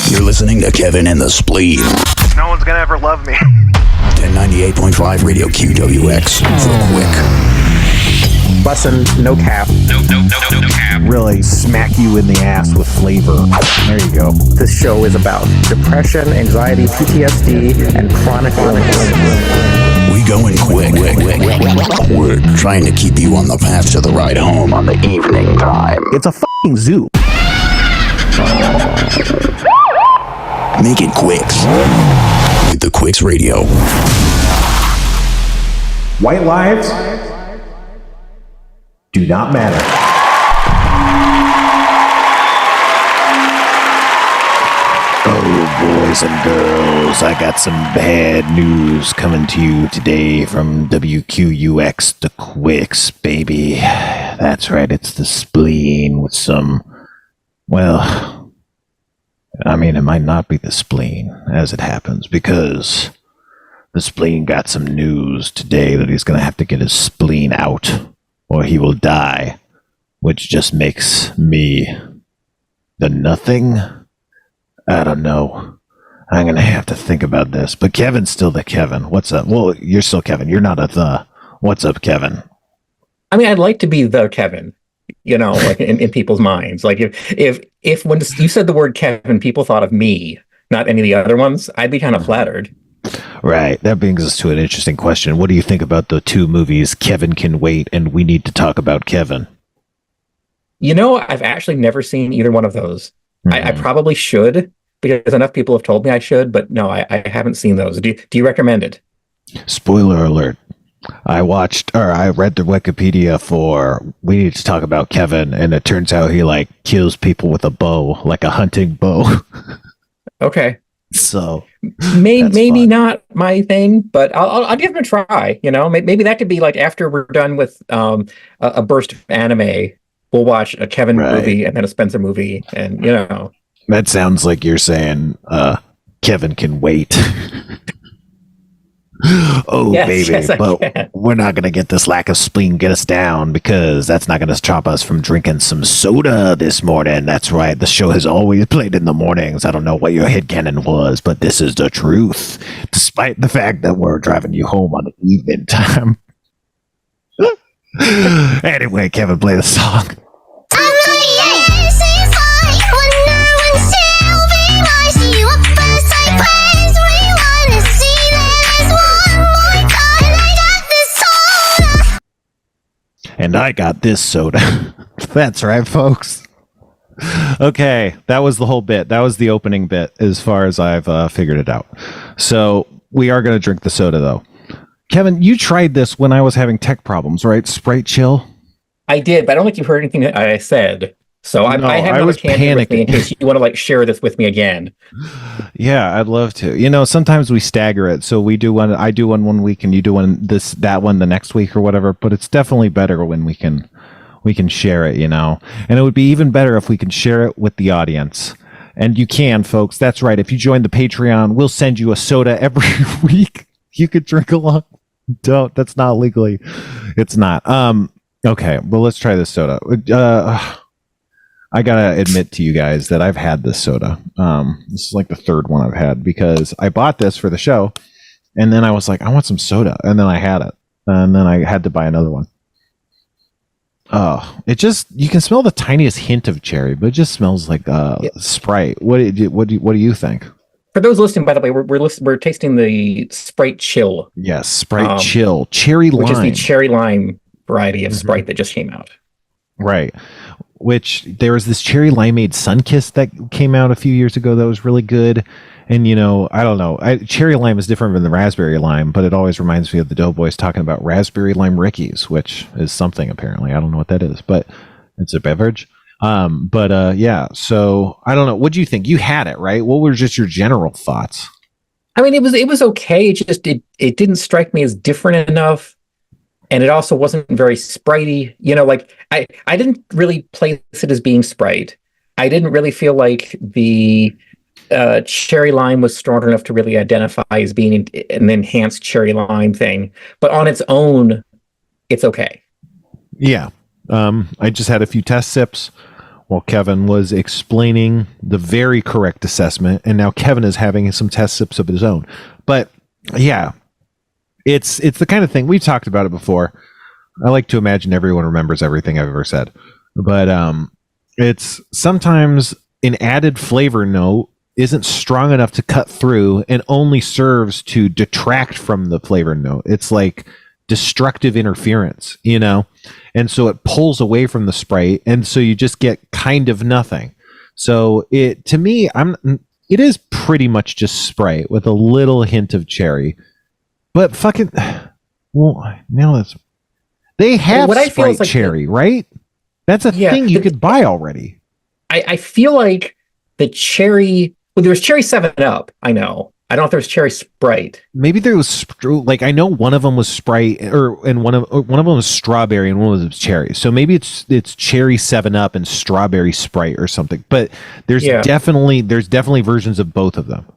You're listening to Kevin and the Spleen. No one's gonna ever love me. 1098.5 Radio QWX for quick. Bussin', no cap. No cap. Really smack you in the ass with flavor. There you go. This show is about depression, anxiety, PTSD, and chronic illness. We going quick. We're trying to keep you on the path to the ride home on the evening time. It's a fucking zoo. Make it Quicks with the Quicks Radio. White lives do not matter. Oh, boys and girls, I got some bad news coming to you today from WQUX, the Quicks, baby. That's right, it's the spleen with some, well, I mean, it might not be the spleen, as it happens, because the spleen got some news today that he's going to have to get his spleen out, or he will die, which just makes me the nothing. I don't know. I'm going to have to think about this. But Kevin's still the Kevin. What's up? Well, you're still Kevin. You're not a the. What's up, Kevin? I mean, I'd like to be the Kevin, you know, like in people's minds. Like if when you said the word Kevin, people thought of me, not any of the other ones, I'd be kind of flattered. Right. That brings us to an interesting question. What do you think about the two movies, Kevin Can Wait and We Need to Talk About Kevin? You know, I've actually never seen either one of those. I probably should, because enough people have told me I should, but no, I haven't seen those. Do you recommend it? Spoiler alert. I read the Wikipedia for We Need to Talk About Kevin, and it turns out he, like, kills people with a bow, like a hunting bow. Okay. So maybe not my thing, but I'll give them a try. You know, maybe that could be like after we're done with a burst of anime, we'll watch a Kevin movie and then a Spencer movie, and you know. That sounds like you're saying Kevin can wait. Oh, yes, baby, yes, but we're not going to get this lack of spleen get us down, because that's not going to stop us from drinking some soda this morning. That's right. The show has always played in the mornings. I don't know what your headcanon was, but this is the truth, despite the fact that we're driving you home on the evening time. Anyway, Kevin, play the song. And I got this soda. That's right, folks. Okay, that was the whole bit. That was the opening bit, as far as I've figured it out. So we are going to drink the soda, though. Kevin, you tried this when I was having tech problems, right? Sprite Chill? I did, but I don't think you've heard anything that I said. So I have another can with me in case you want to like share this with me again. Yeah, I'd love to. You know, sometimes we stagger it. So we do one. I do one week, and you do that one the next week or whatever. But it's definitely better when we can share it. You know, and it would be even better if we can share it with the audience. And you can, folks. That's right. If you join the Patreon, we'll send you a soda every week. You could drink along. Don't. That's not legally. It's not. Okay. Well, let's try this soda. I gotta admit to you guys that I've had this soda. This is like the third one I've had, because I bought this for the show, and then I was like, I want some soda, and then I had it, and then I had to buy another one. Oh, you can smell the tiniest hint of cherry, but it just smells like Sprite. What do you think? For those listening, by the way, we're tasting the Sprite Chill. Yes, Sprite Chill, cherry lime, which is the cherry lime variety of Sprite that just came out. Right. Which there was this cherry limeade Sunkist that came out a few years ago that was really good. And, you know, I don't know. Cherry lime is different than the raspberry lime, but it always reminds me of the Doughboys talking about raspberry lime Rickies, which is something apparently. I don't know what that is, but it's a beverage. Yeah. So I don't know. What do you think? You had it, right? What were just your general thoughts? I mean, it was okay. It didn't strike me as different enough. And it also wasn't very Spritey. You know, like I didn't really place it as being Sprite. I didn't really feel like the cherry lime was strong enough to really identify as being an enhanced cherry lime thing. But on its own, it's okay. Yeah. I just had a few test sips. while Kevin was explaining the very correct assessment, and now Kevin is having some test sips of his own. But yeah, it's the kind of thing we've talked about it before. I like to imagine everyone remembers everything I've ever said, but it's sometimes an added flavor note isn't strong enough to cut through and only serves to detract from the flavor note. It's like destructive interference, you know? And so it pulls away from the Sprite, and so you just get kind of nothing. So it, to me, it is pretty much just Sprite with a little hint of cherry. But fucking, well, now that's, they have what I feel Sprite is like cherry, right? That's a thing you could buy already. I feel like the cherry. Well, there was cherry 7-Up. I know. I don't know if there was cherry Sprite. Maybe there was like, I know one of them was Sprite, and one of them was strawberry, and one of them was cherry. So maybe it's cherry 7-Up and strawberry Sprite or something. But there's definitely versions of both of them.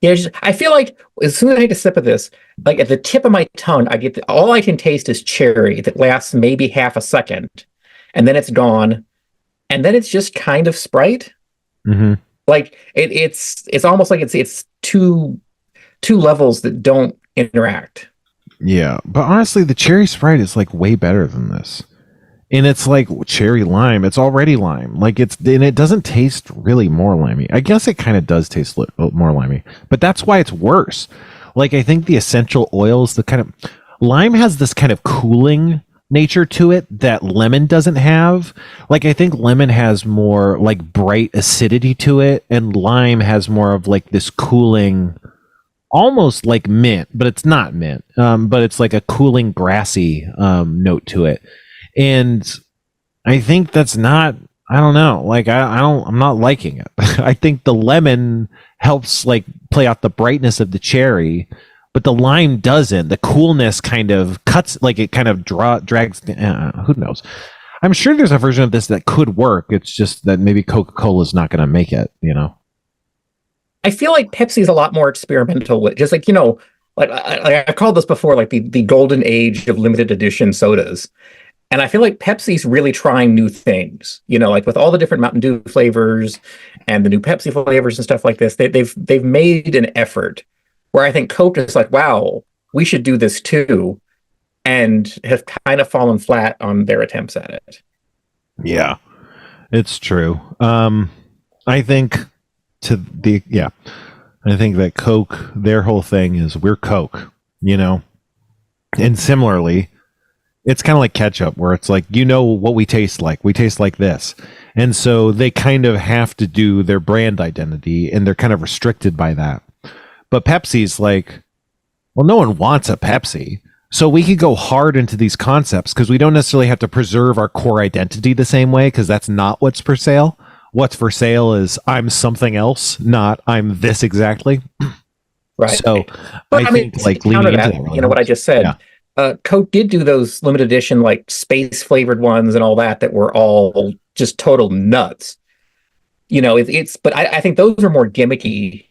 Yeah, I feel like as soon as I take a sip of this, like at the tip of my tongue, all I can taste is cherry that lasts maybe half a second, and then it's gone, and then it's just kind of Sprite. Mm-hmm. Like it's almost like it's two levels that don't interact. Yeah, but honestly, the cherry Sprite is like way better than this, and it's like cherry lime. It's already lime. Like and it doesn't taste really more limey. I guess it kind of does taste more limey, but that's why it's worse. Like I think the essential oils, the kind of lime has this kind of cooling nature to it that lemon doesn't have. Like I think lemon has more like bright acidity to it, and lime has more of like this cooling, almost like mint, but it's not mint. But it's like a cooling grassy note to it. And I think that's not, I don't know, like I'm not liking it. I think the lemon helps like play out the brightness of the cherry, but the lime doesn't. The coolness kind of cuts, like it kind of drags. Who knows? I'm sure there's a version of this that could work. It's just that maybe Coca-Cola's not going to make it, you know? I feel like Pepsi's a lot more experimental with, just like, you know, like I called this before, like the golden age of limited edition sodas. And I feel like Pepsi's really trying new things, you know, like with all the different Mountain Dew flavors and the new Pepsi flavors and stuff like this. They've made an effort. Where I think Coke is like, wow, we should do this too, and have kind of fallen flat on their attempts at it. Yeah, it's true. I think I think that Coke, their whole thing is we're Coke, you know, and similarly, it's kind of like ketchup, where it's like, you know what we taste like. We taste like this. And so they kind of have to do their brand identity, and they're kind of restricted by that. But Pepsi's like, well, no one wants a Pepsi. So we could go hard into these concepts because we don't necessarily have to preserve our core identity the same way, because that's not what's for sale. What's for sale is I'm something else, not I'm this exactly. Right. So but I think like leaning into that really you know what I just said? Yeah. Coke did do those limited edition, like space flavored ones and all that were all just total nuts. You know, but I think those are more gimmicky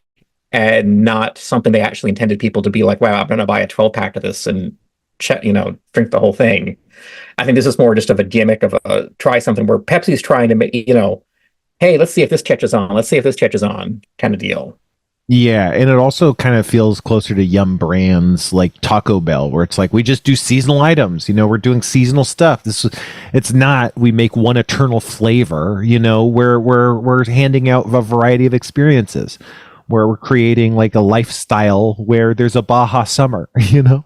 and not something they actually intended people to be like, wow, I'm going to buy a 12-pack of this and drink the whole thing. I think this is more just of a gimmick of a try something, where Pepsi's trying to make, you know, hey, let's see if this catches on. Let's see if this catches on kind of deal. Yeah, and it also kind of feels closer to Yum Brands like Taco Bell, where it's like we just do seasonal items. You know, we're doing seasonal stuff. It's not we make one eternal flavor. You know, we're handing out a variety of experiences, where we're creating like a lifestyle where there's a Baja summer. You know.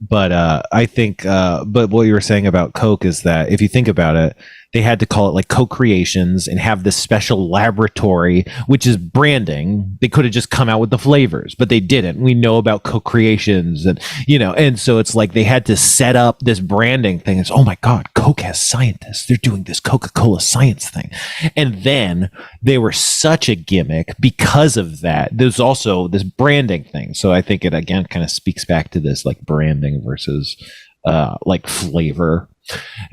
But I think, but what you were saying about Coke is that if you think about it, they had to call it like co-creations and have this special laboratory, which is branding. They could have just come out with the flavors, but they didn't. We know about co-creations and, you know, and so it's like they had to set up this branding thing. It's, oh my God, Coke has scientists. They're doing this Coca-Cola science thing. And then they were such a gimmick because of that. There's also this branding thing. So I think it again kind of speaks back to this like branding versus like flavor.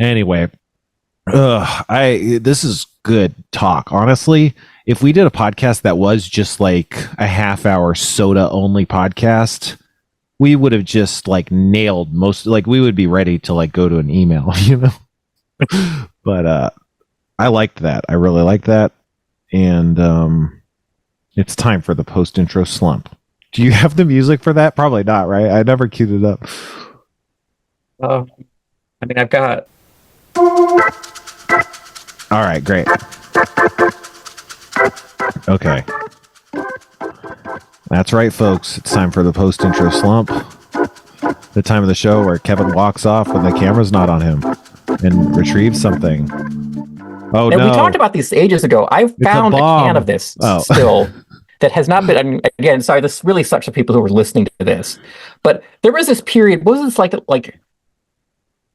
Anyway, this is good talk. Honestly, if we did a podcast that was just like a half-hour soda only podcast, we would have just like nailed most, like we would be ready to like go to an email, you know. But I liked that. I really liked that. And it's time for the post-intro slump. Do you have the music for that? Probably not, right? I never queued it up. I mean, I've got... All right, great. Okay. That's right, folks. It's time for the post-intro slump. The time of the show where Kevin walks off when the camera's not on him and retrieves something. Oh, now, no. we talked about these ages ago. I found a can of this still that has not been... I mean, again, sorry, this really sucks for people who are listening to this. But there was this period, what was this, like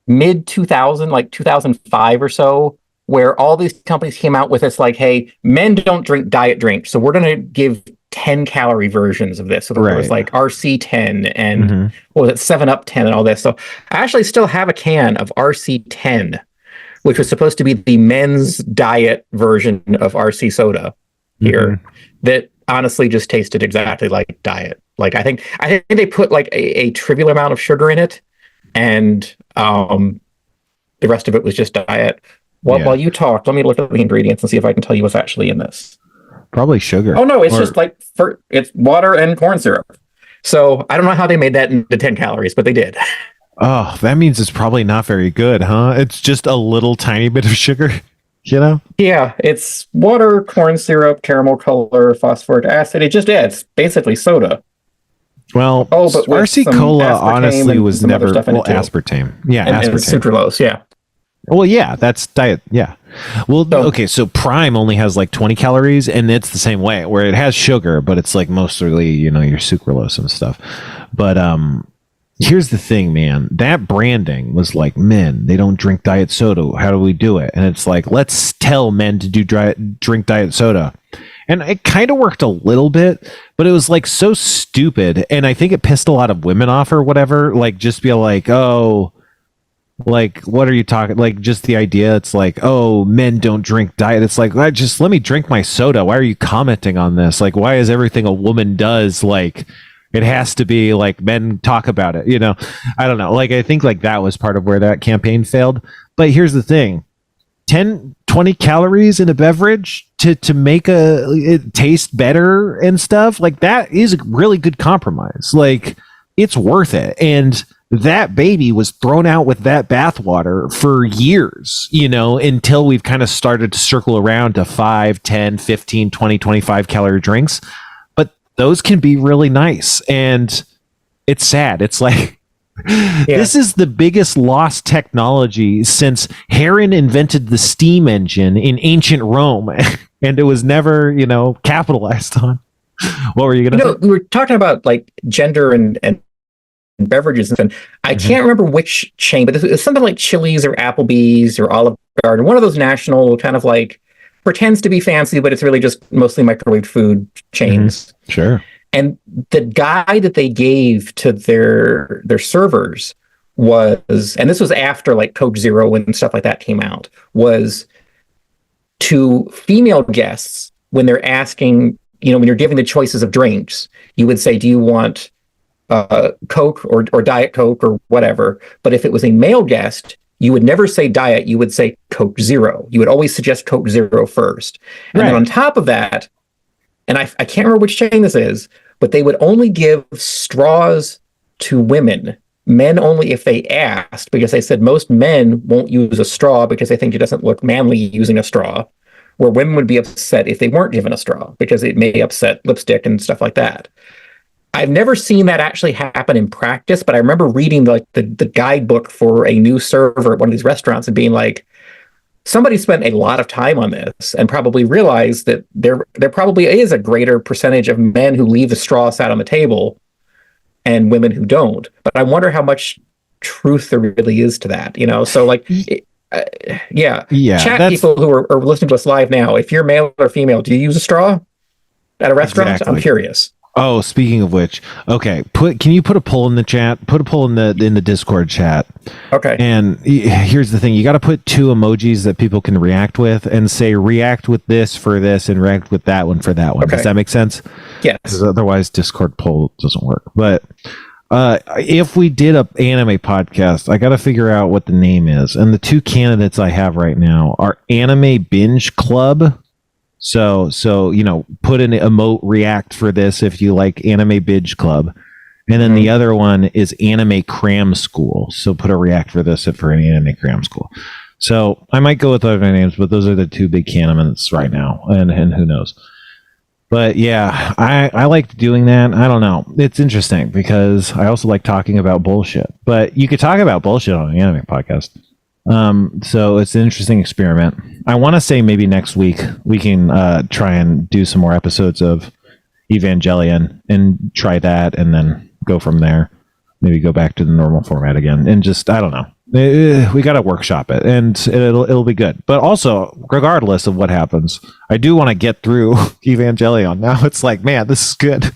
mid-2000, like 2005 or so, where all these companies came out with this, like, hey, men don't drink diet drinks, so we're going to give 10-calorie versions of this. So there was like RC10 and what was it, 7-Up 10 and all this. So I actually still have a can of RC10, which was supposed to be the men's diet version of RC soda here, that honestly just tasted exactly like diet. Like I think they put like a trivial amount of sugar in it, and the rest of it was just diet. While you talk, let me look at the ingredients and see if I can tell you what's actually in this. Probably sugar. Oh no, it's just like it's water and corn syrup. So I don't know how they made that into 10 calories, but they did. Oh, that means it's probably not very good, huh? It's just a little tiny bit of sugar, you know? Yeah, it's water, corn syrup, caramel color, phosphoric acid. It's basically soda. Well, but RC Cola honestly was never aspartame. Yeah, and aspartame. And sucralose, yeah. Well, yeah, that's diet. Yeah. Well, okay, so Prime only has like 20 calories, and it's the same way, where it has sugar, but it's like mostly, your sucralose and stuff. But here's the thing, man. That branding was like, men, they don't drink diet soda. How do we do it? And it's like, let's tell men to drink diet soda. And it kind of worked a little bit, but it was like so stupid. And I think it pissed a lot of women off or whatever. Like, just be like, oh, like, what are you talking? Like, just the idea. It's like, oh, men don't drink diet. It's like, just let me drink my soda. Why are you commenting on this? Like, why is everything a woman does, like, it has to be like men talk about it? I don't know. Like, I think like that was part of where that campaign failed. But here's the thing. 10, 20 calories in a beverage to make it taste better and stuff, like, that is a really good compromise. Like, it's worth it. And that baby was thrown out with that bathwater for years, until we've kind of started to circle around to 5, 10, 15, 20, 25 calorie drinks. But those can be really nice. And it's sad. It's like, this is the biggest lost technology since Heron invented the steam engine in ancient Rome, and it was never, capitalized on. What were you going to say? We were talking about like gender and beverages, and I can't remember which chain, but it's something like Chili's or Applebee's or Olive Garden, one of those national kind of like pretends to be fancy, but it's really just mostly microwave food chains. Sure. And the guide that they gave to their servers was, and this was after like Coke Zero and stuff like that came out, was to female guests when they're asking, when you're giving the choices of drinks, you would say, do you want Coke or Diet Coke or whatever? But if it was a male guest, you would never say diet, you would say Coke Zero. You would always suggest Coke Zero first. And then on top of that, and I can't remember which chain this is, but they would only give straws to women, men only if they asked, because they said most men won't use a straw because they think it doesn't look manly using a straw, where women would be upset if they weren't given a straw because it may upset lipstick and stuff like that. I've never seen that actually happen in practice, but I remember reading the guidebook for a new server at one of these restaurants and being like, somebody spent a lot of time on this and probably realized that there probably is a greater percentage of men who leave the straw sat on the table and women who don't. But I wonder how much truth there really is to that, So like, chat people who are listening to us live now, if you're male or female, do you use a straw at a restaurant? Exactly. I'm curious. Oh, speaking of which, okay, can you put a poll in the chat? Put a poll in the Discord chat. Okay. And here's the thing: you got to put 2 emojis that people can react with, and say react with this for this, and react with that one for that one. Okay. Does that make sense? Yes. Because otherwise, Discord poll doesn't work. But If we did a anime podcast, I got to figure out what the name is. And the two candidates I have right now are Anime Binge Club. So put an emote react for this if you like Anime Binge Club. And then the other one is Anime Cram School. So put a react for this for an Anime Cram School. So I might go with other names, but those are the two big candidates right now. And who knows? But yeah, I like doing that. I don't know. It's interesting because I also like talking about bullshit. But you could talk about bullshit on an anime podcast. So it's an interesting experiment. I want to say maybe next week we can try and do some more episodes of Evangelion and try that and then go from there. Maybe go back to the normal format again and just, I don't know. We got to workshop it and it'll be good. But also, regardless of what happens, I do want to get through Evangelion. Now it's like, man, this is good,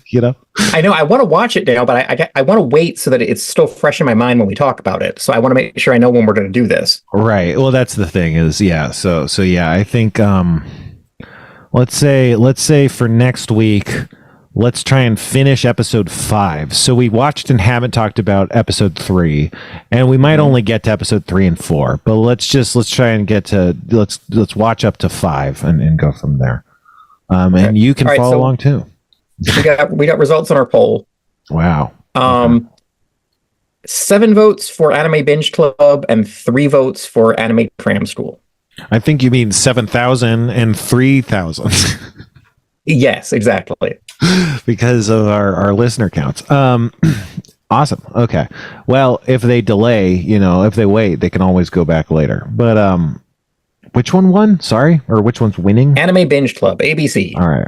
I know I want to watch it now, but I want to wait so that it's still fresh in my mind when we talk about it. So I want to make sure I know when we're going to do this. Right. Well, that's the thing is, yeah. So yeah, I think let's say for next week, let's try and finish episode 5. So we watched and haven't talked about episode 3, and we might only get to episode 3 and 4. But let's try and get to let's watch up to 5 and go from there. And you can follow along too. We got results on our poll. Wow. 7 votes for Anime Binge Club and 3 votes for Anime Cram School. I think you mean 7,000 and 3,000. Yes, exactly. Because of our listener counts. Awesome. Okay. Well, if they delay, if they wait, they can always go back later. But which one won? Sorry, or which one's winning? Anime Binge Club, ABC. All right.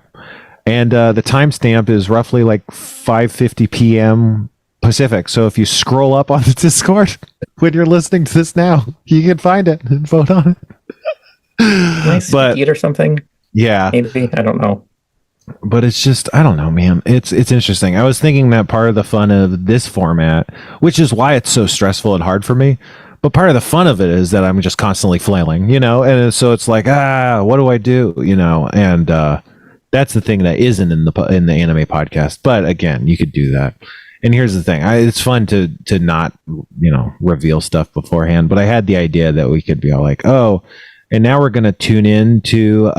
And the timestamp is roughly like 5:50 p.m. Pacific. So if you scroll up on the Discord when you're listening to this now, you can find it and vote on it. Nice or something. Yeah. Maybe. I don't know. But it's just, I don't know, man. It's interesting. I was thinking that part of the fun of this format, which is why it's so stressful and hard for me, but part of the fun of it is that I'm just constantly flailing, and so it's like, what do I do, and that's the thing that isn't in the anime podcast. But again, you could do that. And here's the thing. It's fun to not, reveal stuff beforehand, but I had the idea that we could be all like, oh, and now we're going to tune in to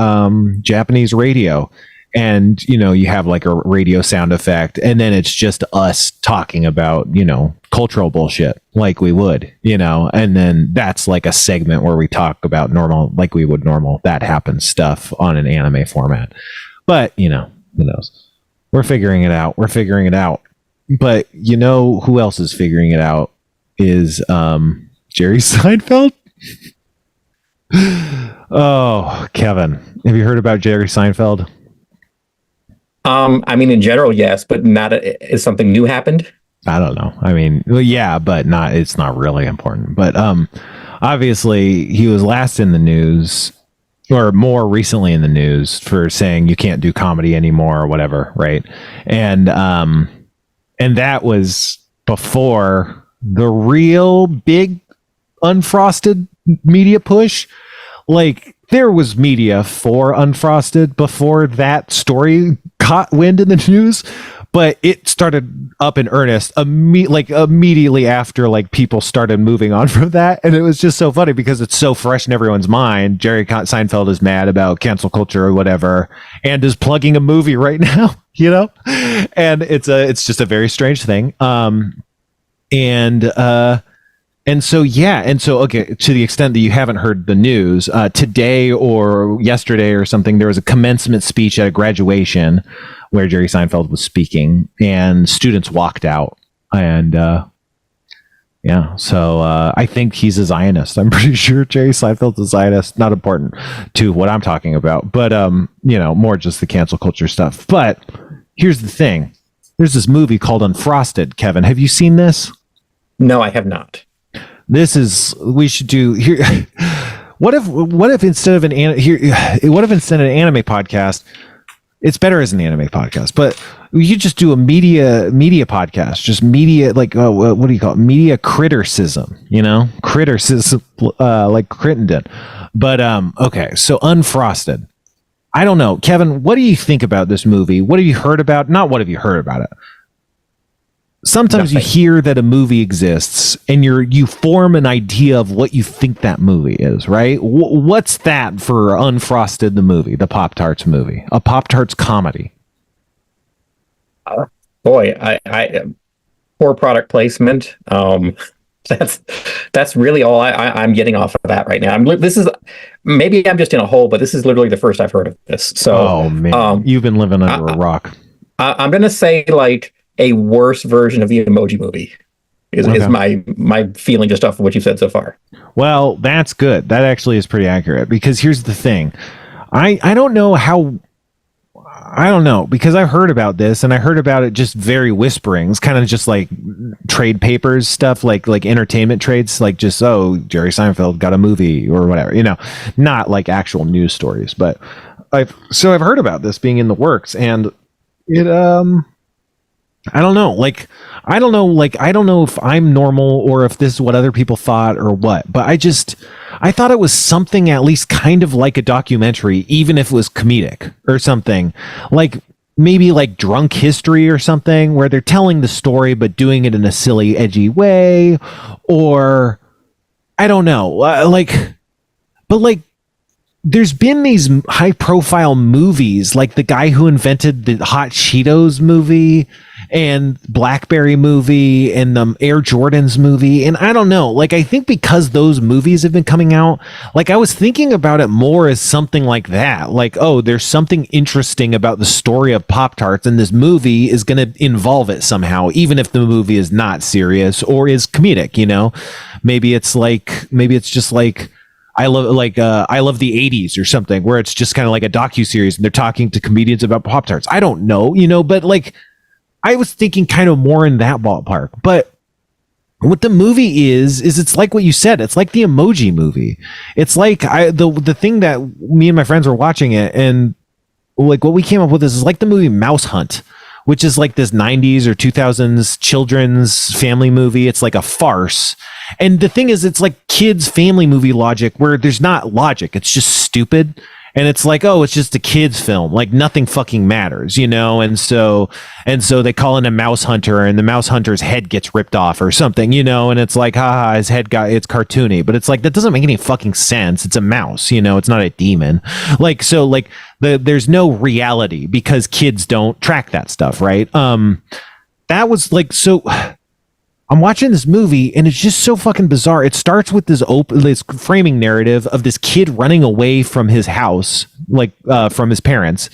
Japanese radio. And, you have like a radio sound effect, and then it's just us talking about, cultural bullshit like we would, and then that's like a segment where we talk about normal, like we would normal, that happens stuff on an anime format. But, who knows? We're figuring it out. But who else is figuring it out is Jerry Seinfeld. Oh, Kevin, have you heard about Jerry Seinfeld? I mean, in general, yes, but not is something new happened. I don't know. I mean, well, yeah, but it's not really important. But obviously, he was last in the news, or more recently in the news, for saying you can't do comedy anymore or whatever, right? And that was before the real big unfrosted media push. Like, there was media for Unfrosted before that story caught wind in the news, but it started up in earnest immediately after people started moving on from that. And it was just so funny because it's so fresh in everyone's mind. Jerry Seinfeld is mad about cancel culture or whatever and is plugging a movie right now, and it's just a very strange thing. And so, okay, to the extent that you haven't heard the news, today or yesterday or something, there was a commencement speech at a graduation where Jerry Seinfeld was speaking, and students walked out. And, so I think he's a Zionist. I'm pretty sure Jerry Seinfeld's a Zionist. Not important to what I'm talking about, but, more just the cancel culture stuff. But here's the thing. There's this movie called Unfrosted, Kevin. Have you seen this? No, I have not. We should do here. What if instead of an anime podcast, it's better as an anime podcast, but you just do a media podcast, just media, what do you call it? Media criticism, criticism, like Crittenden. But, okay. So Unfrosted, I don't know, Kevin, what do you think about this movie? What have you heard about? Not what have you heard about it? sometimes you Nothing. hear that a movie exists and you form an idea of what you think that movie is, right? What's that for Unfrosted the movie, the Pop Tarts movie, a Pop Tarts comedy? Boy, I poor product placement. That's that's really all I'm getting off of that right now. This is maybe I'm just in a hole, but this is literally the first I've heard of this. So, Oh man, you've been living under a rock. I'm gonna say like a worse version of the Emoji Movie is my feeling just off of what you've said so far. Well, that's good. That actually is pretty accurate because here's the thing. I don't know how. I don't know because I've heard about this and I heard about it just very whisperings, kind of just like trade papers stuff, like entertainment trades, like just Jerry Seinfeld got a movie or whatever, not like actual news stories. But I've heard about this being in the works, and it I don't know. I don't know if I'm normal or if this is what other people thought or what, but I thought it was something at least kind of like a documentary, even if it was comedic or something. Like maybe like Drunk History or something where they're telling the story but doing it in a silly, edgy way, or I don't know. There's been these high profile movies like the guy who invented the Hot Cheetos movie and Blackberry movie and the Air Jordans movie. And I don't know, I think because those movies have been coming out, I was thinking about it more as something like that. There's something interesting about the story of Pop Tarts and this movie is going to involve it somehow, even if the movie is not serious or is comedic, maybe it's just like, I love the 80s or something where it's just kind of like a docuseries and they're talking to comedians about Pop Tarts. I don't know, but I was thinking kind of more in that ballpark. But what the movie is it's like what you said. It's like the Emoji Movie. It's like the thing that me and my friends were watching it, and what we came up with is like the movie Mouse Hunt, which is like this 90s or 2000s children's family movie. It's like a farce. And the thing is, it's like kids' family movie logic where there's not logic. It's just stupid. And it's like, it's just a kid's film. Like nothing fucking matters, And so they call in a mouse hunter and the mouse hunter's head gets ripped off or something, and it's like, haha, his head it's cartoony. But it's like, that doesn't make any fucking sense. It's a mouse, it's not a demon. There's no reality because kids don't track that stuff, right? That was so I'm watching this movie and it's just so fucking bizarre. It starts with this framing narrative of this kid running away from his house, from his parents,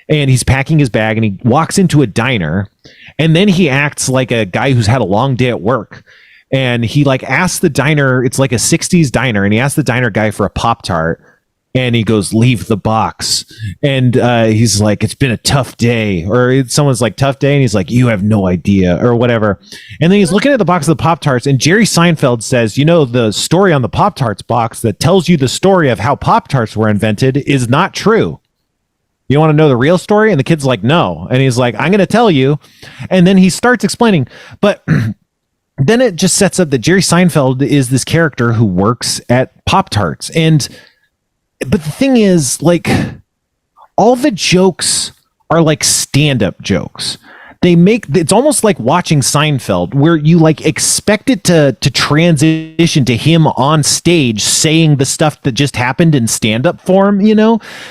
and he's packing his bag and he walks into a diner, and then he acts like a guy who's had a long day at work, and he asks the diner, it's like a 60s diner, and he asks the diner guy for a Pop-Tart. And he goes, leave the box. And he's like, it's been a tough day. Or someone's like, tough day. And he's like, you have no idea or whatever. And then he's looking at the box of the Pop-Tarts. And Jerry Seinfeld says, the story on the Pop-Tarts box that tells you the story of how Pop-Tarts were invented is not true. You want to know the real story? And the kid's like, no. And he's like, I'm going to tell you. And then he starts explaining. But then it just sets up that Jerry Seinfeld is this character who works at Pop-Tarts. But the thing is, all the jokes are like stand-up jokes. It's almost like watching Seinfeld, where you expect it to transition to him on stage saying the stuff that just happened in stand-up form,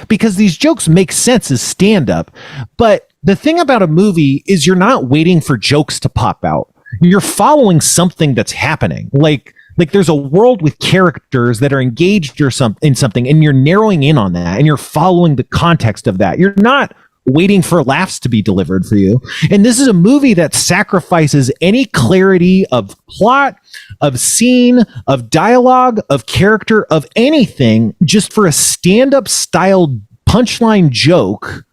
because these jokes make sense as stand-up. But the thing about a movie is you're not waiting for jokes to pop out. You're following something that's happening. Like there's a world with characters that are engaged in something, and you're narrowing in on that, and you're following the context of that. You're not waiting for laughs to be delivered for you. And this is a movie that sacrifices any clarity of plot, of scene, of dialogue, of character, of anything, just for a stand-up style punchline joke.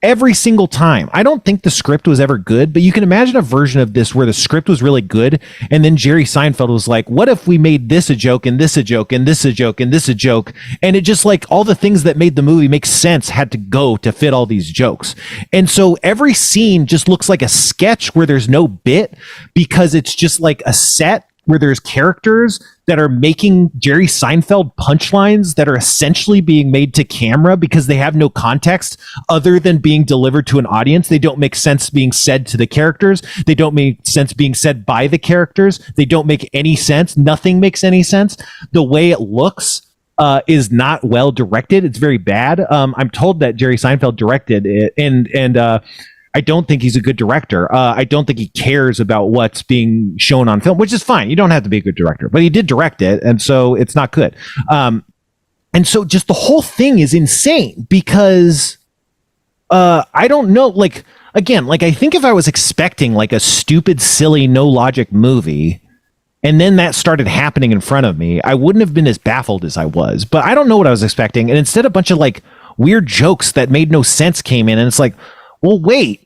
Every single time. I don't think the script was ever good, but you can imagine a version of this where the script was really good, and then Jerry Seinfeld was like, what if we made this a joke and this a joke and this a joke and this a joke? And it just all the things that made the movie make sense had to go to fit all these jokes. And so every scene just looks like a sketch where there's no bit, because it's just like a set where there's characters that are making Jerry Seinfeld punchlines that are essentially being made to camera because they have no context other than being delivered to an audience. They don't make sense being said to the characters. They don't make sense being said by the characters. They don't make any sense. Nothing makes any sense. The way it looks is not well directed. It's very bad. I'm told that Jerry Seinfeld directed it, and I don't think he's a good director. I don't think he cares about what's being shown on film, which is fine. You don't have to be a good director, but he did direct it, and so it's not good. And so just the whole thing is insane because I don't know. Like, again, like I think if I was expecting like a stupid, silly, no logic movie, and then that started happening in front of me, I wouldn't have been as baffled as I was. But I don't know what I was expecting. And instead, a bunch of like weird jokes that made no sense came in. And it's like, well, wait,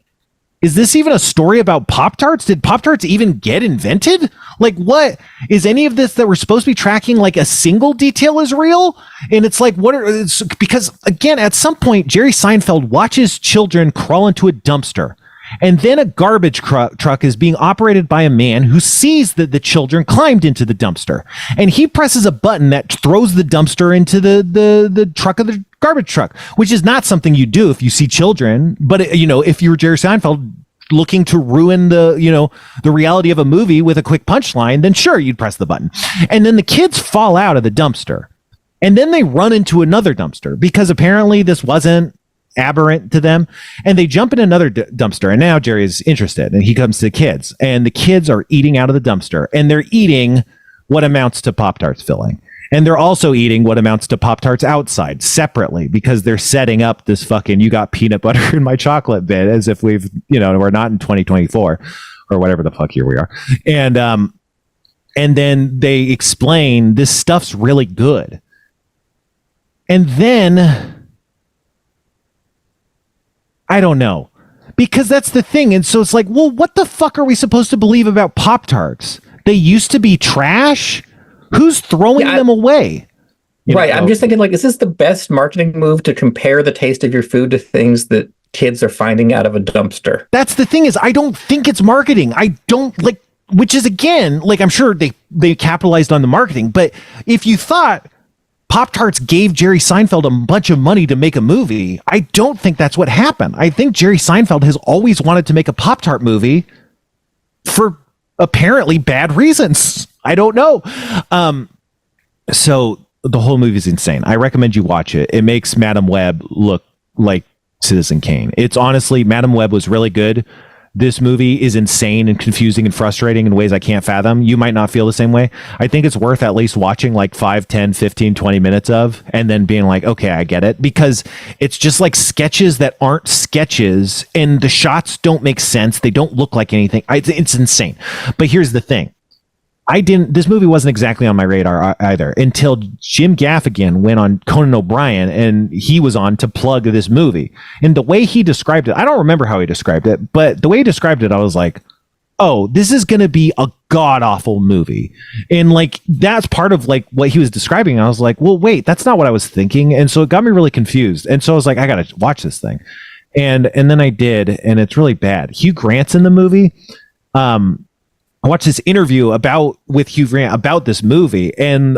is this even a story about Pop Tarts? Did Pop Tarts even get invented? Like, what is any of this that we're supposed to be tracking? Like a single detail is real? And it's like, because again, at some point, Jerry Seinfeld watches children crawl into a dumpster. And then a garbage truck is being operated by a man who sees that the children climbed into the dumpster. And he presses a button that throws the dumpster into the truck of the garbage truck, which is not something you do if you see children. But, if you're Jerry Seinfeld looking to ruin the reality of a movie with a quick punchline, then sure, you'd press the button. And then the kids fall out of the dumpster. And then they run into another dumpster because apparently this wasn't aberrant to them, and they jump in another dumpster, and now Jerry is interested, and he comes to the kids, and the kids are eating out of the dumpster, and they're eating what amounts to Pop Tarts filling, and they're also eating what amounts to Pop Tarts outside separately because they're setting up this fucking "you got peanut butter in my chocolate" bit as if we're not in 2024 or whatever the fuck year we are, and then they explain this stuff's really good, and then I don't know, because that's the thing. And so it's like, well, what the fuck are we supposed to believe about Pop Tarts? They used to be trash. Who's throwing them away? Right. I'm just thinking, like, is this the best marketing move to compare the taste of your food to things that kids are finding out of a dumpster? That's the thing, is I don't think it's marketing. I don't like, which is again, like, I'm sure they capitalized on the marketing, but if you thought Pop Tarts gave Jerry Seinfeld a bunch of money to make a movie, I don't think that's what happened. I think Jerry Seinfeld has always wanted to make a Pop Tart movie for apparently bad reasons. I don't know. So the whole movie is insane. I recommend you watch it. It makes Madam Web look like Citizen Kane. It's honestly, Madam Web was really good. This movie is insane and confusing and frustrating in ways I can't fathom. You might not feel the same way. I think it's worth at least watching like 5, 10, 15, 20 minutes of, and then being like, okay, I get it. Because it's just like sketches that aren't sketches, and the shots don't make sense. They don't look like anything. It's insane. But here's the thing. This movie wasn't exactly on my radar either until Jim Gaffigan went on Conan O'Brien, and he was on to plug this movie. And the way he described it, I don't remember how he described it, but the way he described it, I was like, oh, this is going to be a god awful movie. And like, that's part of like what he was describing. I was like, well, wait, that's not what I was thinking. And so it got me really confused. And so I was like, I got to watch this thing. And then I did, and it's really bad. Hugh Grant's in the movie. I watched this interview with Hugh Grant about this movie, and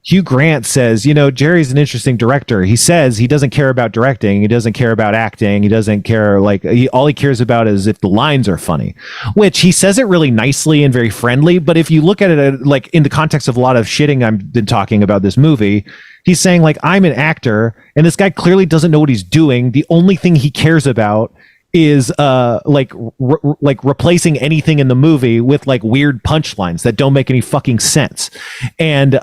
Hugh Grant says, Jerry's an interesting director. He says he doesn't care about directing. He doesn't care about acting. He doesn't care, all he cares about is if the lines are funny, which he says it really nicely and very friendly. But if you look at it like in the context of a lot of shitting I've been talking about this movie, he's saying like, I'm an actor, and this guy clearly doesn't know what he's doing. The only thing he cares about is replacing anything in the movie with like weird punchlines that don't make any fucking sense. And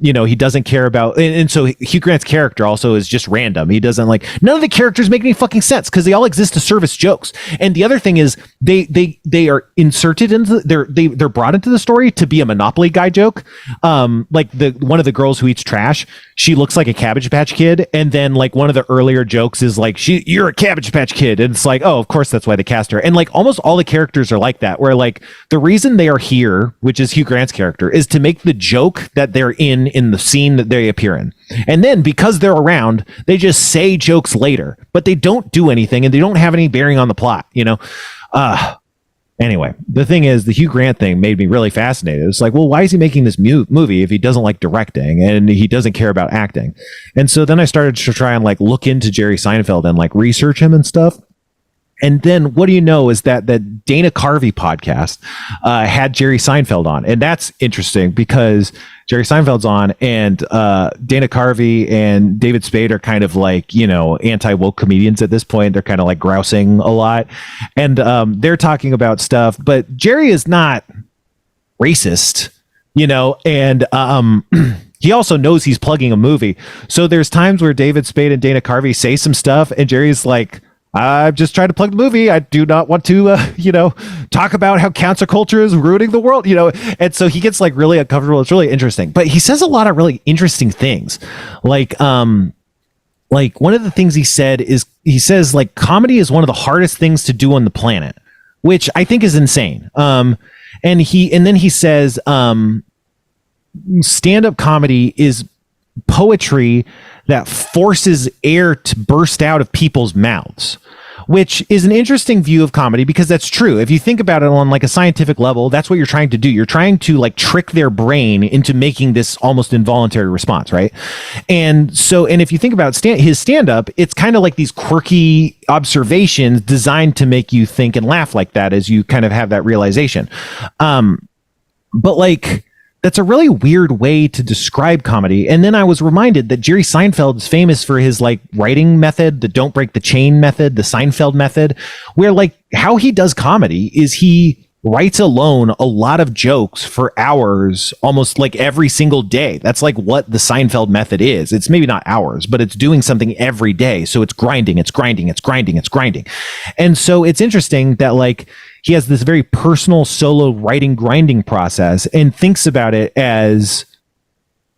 he doesn't care about, and so Hugh Grant's character also is just random. He doesn't none of the characters make any fucking sense because they all exist to service jokes. And the other thing is they are inserted into they're brought into the story to be a Monopoly guy joke. Like one of the girls who eats trash, she looks like a Cabbage Patch Kid, and then like one of the earlier jokes is like, you're a Cabbage Patch Kid, and it's like, oh, of course that's why they cast her. And like almost all the characters are like that, where like the reason they are here, which is Hugh Grant's character, is to make the joke that they're in the scene that they appear in. And then because they're around, they just say jokes later, but they don't do anything and they don't have any bearing on the plot, Anyway, the thing is, the Hugh Grant thing made me really fascinated. It's like, well, why is he making this movie if he doesn't like directing and he doesn't care about acting? And so then I started to try and like look into Jerry Seinfeld and like research him and stuff. And then what do you know is that the Dana Carvey podcast had Jerry Seinfeld on. And that's interesting because Jerry Seinfeld's on and Dana Carvey and David Spade are kind of like, you know, anti-woke comedians at this point. They're kind of like grousing a lot. And they're talking about stuff. But Jerry is not racist, you know, and he also knows he's plugging a movie. So there's times where David Spade and Dana Carvey say some stuff and Jerry's like, I'm just trying to plug the movie. I do not want to, you know, talk about how cancel culture is ruining the world, you know. And so he gets like really uncomfortable. It's really interesting, but he says a lot of really interesting things. Like one of the things he said is he says like comedy is one of the hardest things to do on the planet, which I think is insane. And then he says stand-up comedy is poetry that forces air to burst out of people's mouths, which is an interesting view of comedy because that's true. If you think about it on like a scientific level, that's what you're trying to do. You're trying to like trick their brain into making this almost involuntary response, right? And if you think about his stand-up, it's kind of like these quirky observations designed to make you think and laugh like that as you kind of have that realization. But like, that's a really weird way to describe comedy. And then I was reminded that Jerry Seinfeld is famous for his like writing method, the don't break the chain method, the Seinfeld method, where like how he does comedy is he writes alone a lot of jokes for hours, almost like every single day. That's like what the Seinfeld method is. It's maybe not hours, but it's doing something every day. So it's grinding. And so it's interesting that like, he has this very personal solo writing grinding process and thinks about it as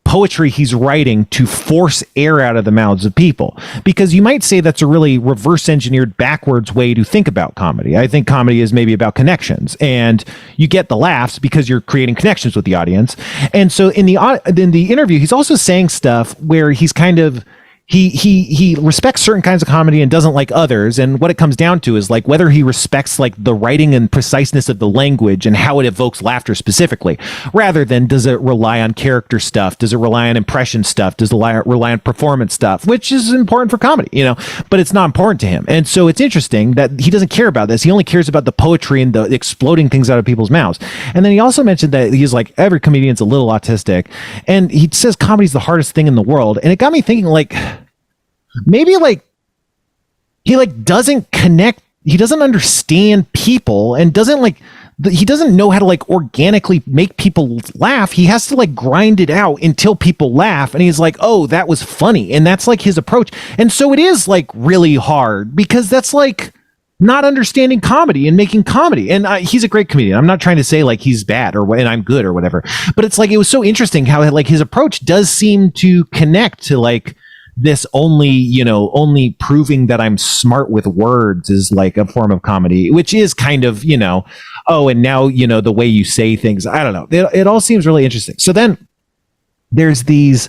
poetry he's writing to force air out of the mouths of people. Because you might say that's a really reverse engineered backwards way to think about comedy. I think comedy is maybe about connections and you get the laughs because you're creating connections with the audience. And so in the interview, he's also saying stuff where he's kind of he respects certain kinds of comedy and doesn't like others. And what it comes down to is like whether he respects like the writing and preciseness of the language and how it evokes laughter specifically, rather than does it rely on character stuff? Does it rely on impression stuff? Does it rely on performance stuff, which is important for comedy, you know, but it's not important to him. And so it's interesting that he doesn't care about this. He only cares about the poetry and the exploding things out of people's mouths. And then he also mentioned that he's like, every comedian's a little autistic. And he says comedy's the hardest thing in the world. And it got me thinking like, maybe like he like doesn't connect, he doesn't understand people and doesn't like he doesn't know how to like organically make people laugh. He has to like grind it out until people laugh and he's like, oh, that was funny. And that's like his approach. And so it is like really hard because that's like not understanding comedy and making comedy. And he's a great comedian. I'm not trying to say like he's bad and I'm good or whatever, but it's like it was so interesting how like his approach does seem to connect to like this only proving that I'm smart with words is like a form of comedy, which is kind of, you know, oh, and now, you know, the way you say things, I don't know. It all seems really interesting. So then there's these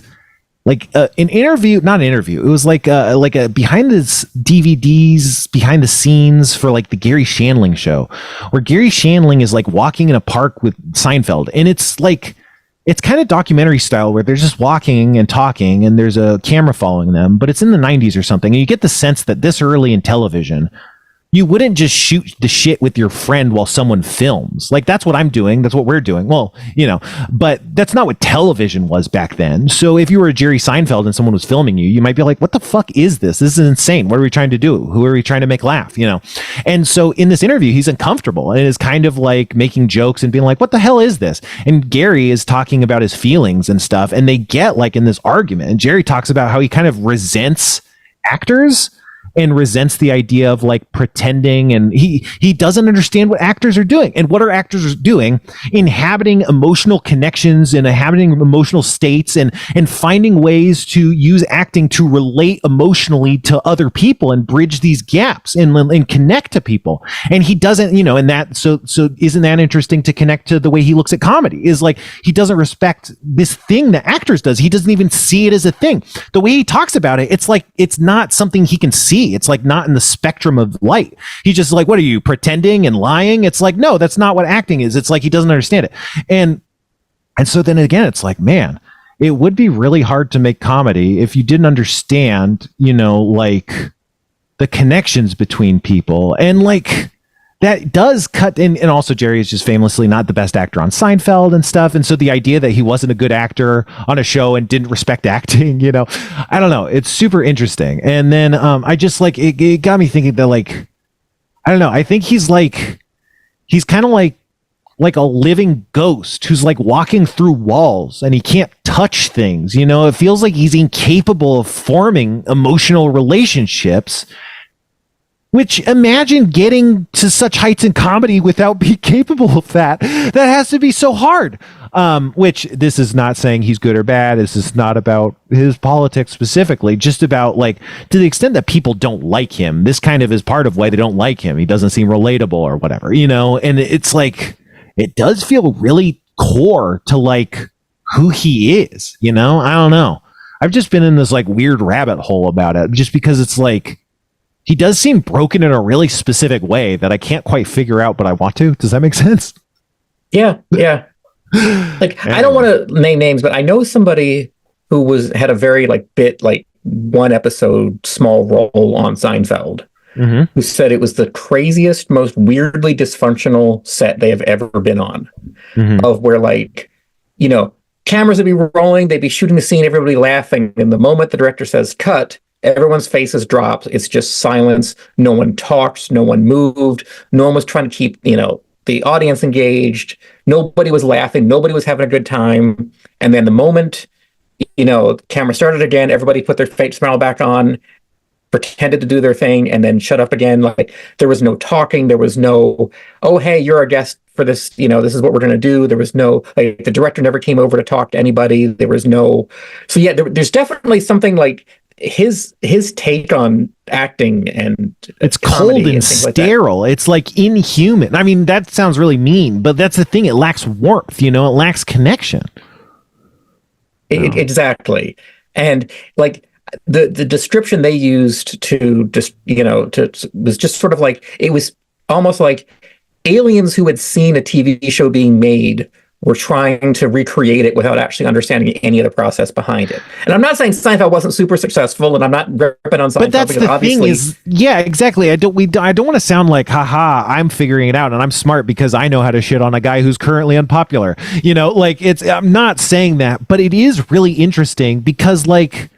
like not an interview. It was like a behind this DVDs, behind the scenes for like the Gary Shandling show where Gary Shandling is like walking in a park with Seinfeld. And it's like, it's kind of documentary style where they're just walking and talking and there's a camera following them, but it's in the 90s or something. And you get the sense that this early in television, you wouldn't just shoot the shit with your friend while someone films. Like that's what I'm doing. That's what we're doing. Well, you know, but that's not what television was back then. So if you were Jerry Seinfeld and someone was filming you, you might be like, what the fuck is this? This is insane. What are we trying to do? Who are we trying to make laugh? You know? And so in this interview, he's uncomfortable and is kind of like making jokes and being like, what the hell is this? And Gary is talking about his feelings and stuff. And they get like in this argument and Jerry talks about how he kind of resents actors and resents the idea of like pretending, and he doesn't understand what actors are doing. And what are actors doing? Inhabiting emotional connections and inhabiting emotional states and finding ways to use acting to relate emotionally to other people and bridge these gaps and connect to people. And he doesn't, you know, and that so isn't that interesting to connect to the way he looks at comedy? Is like he doesn't respect this thing that actors does. He doesn't even see it as a thing. The way he talks about it, it's like it's not something he can see be. It's like not in the spectrum of light. He's just like, what are you pretending and lying? It's like, no, that's not what acting is. It's like he doesn't understand it. And so then again, it's like, man, it would be really hard to make comedy if you didn't understand, like the connections between people. And like that does cut in. And also Jerry is just famously not the best actor on Seinfeld and stuff. And so the idea that he wasn't a good actor on a show and didn't respect acting, I don't know. It's super interesting. And then I just like, it got me thinking that like, I don't know. I think he's kind of like a living ghost who's like walking through walls and he can't touch things. It feels like he's incapable of forming emotional relationships. Which imagine getting to such heights in comedy without being capable of that. That has to be so hard. Which this is not saying he's good or bad. This is not about his politics specifically, just about like to the extent that people don't like him. This kind of is part of why they don't like him. He doesn't seem relatable or whatever, and it's like, it does feel really core to like who he is, I don't know. I've just been in this like weird rabbit hole about it just because it's like, he does seem broken in a really specific way that I can't quite figure out, but I want to. Does that make sense? Yeah. Like, I don't want to name names, but I know somebody who had a very one episode small role on Seinfeld, who said it was the craziest, most weirdly dysfunctional set they have ever been on. Of where cameras would be rolling, they'd be shooting the scene, everybody laughing, and the moment the director says cut, everyone's faces dropped. It's just silence. No one talked. No one moved. No one was trying to keep, the audience engaged. Nobody was laughing. Nobody was having a good time. And then the moment, camera started again, everybody put their fake smile back on, pretended to do their thing, and then shut up again. Like there was no talking. There was no, oh, hey, you're our guest for this. This is what we're going to do. There was no, the director never came over to talk to anybody. There was no, so yeah, there's definitely something like, his take on acting and it's cold and sterile. Like it's like inhuman. I mean, that sounds really mean, but that's the thing. It lacks warmth, it lacks connection. Exactly. And like the description they used to just, was just sort of like, it was almost like aliens who had seen a TV show being made were trying to recreate it without actually understanding any of the process behind it. And I'm not saying Seinfeld wasn't super successful, and I'm not ripping on Seinfeld. But that's the thing is, yeah, exactly. I don't want to sound like, haha, I'm figuring it out and I'm smart because I know how to shit on a guy who's currently unpopular. I'm not saying that, but it is really interesting because like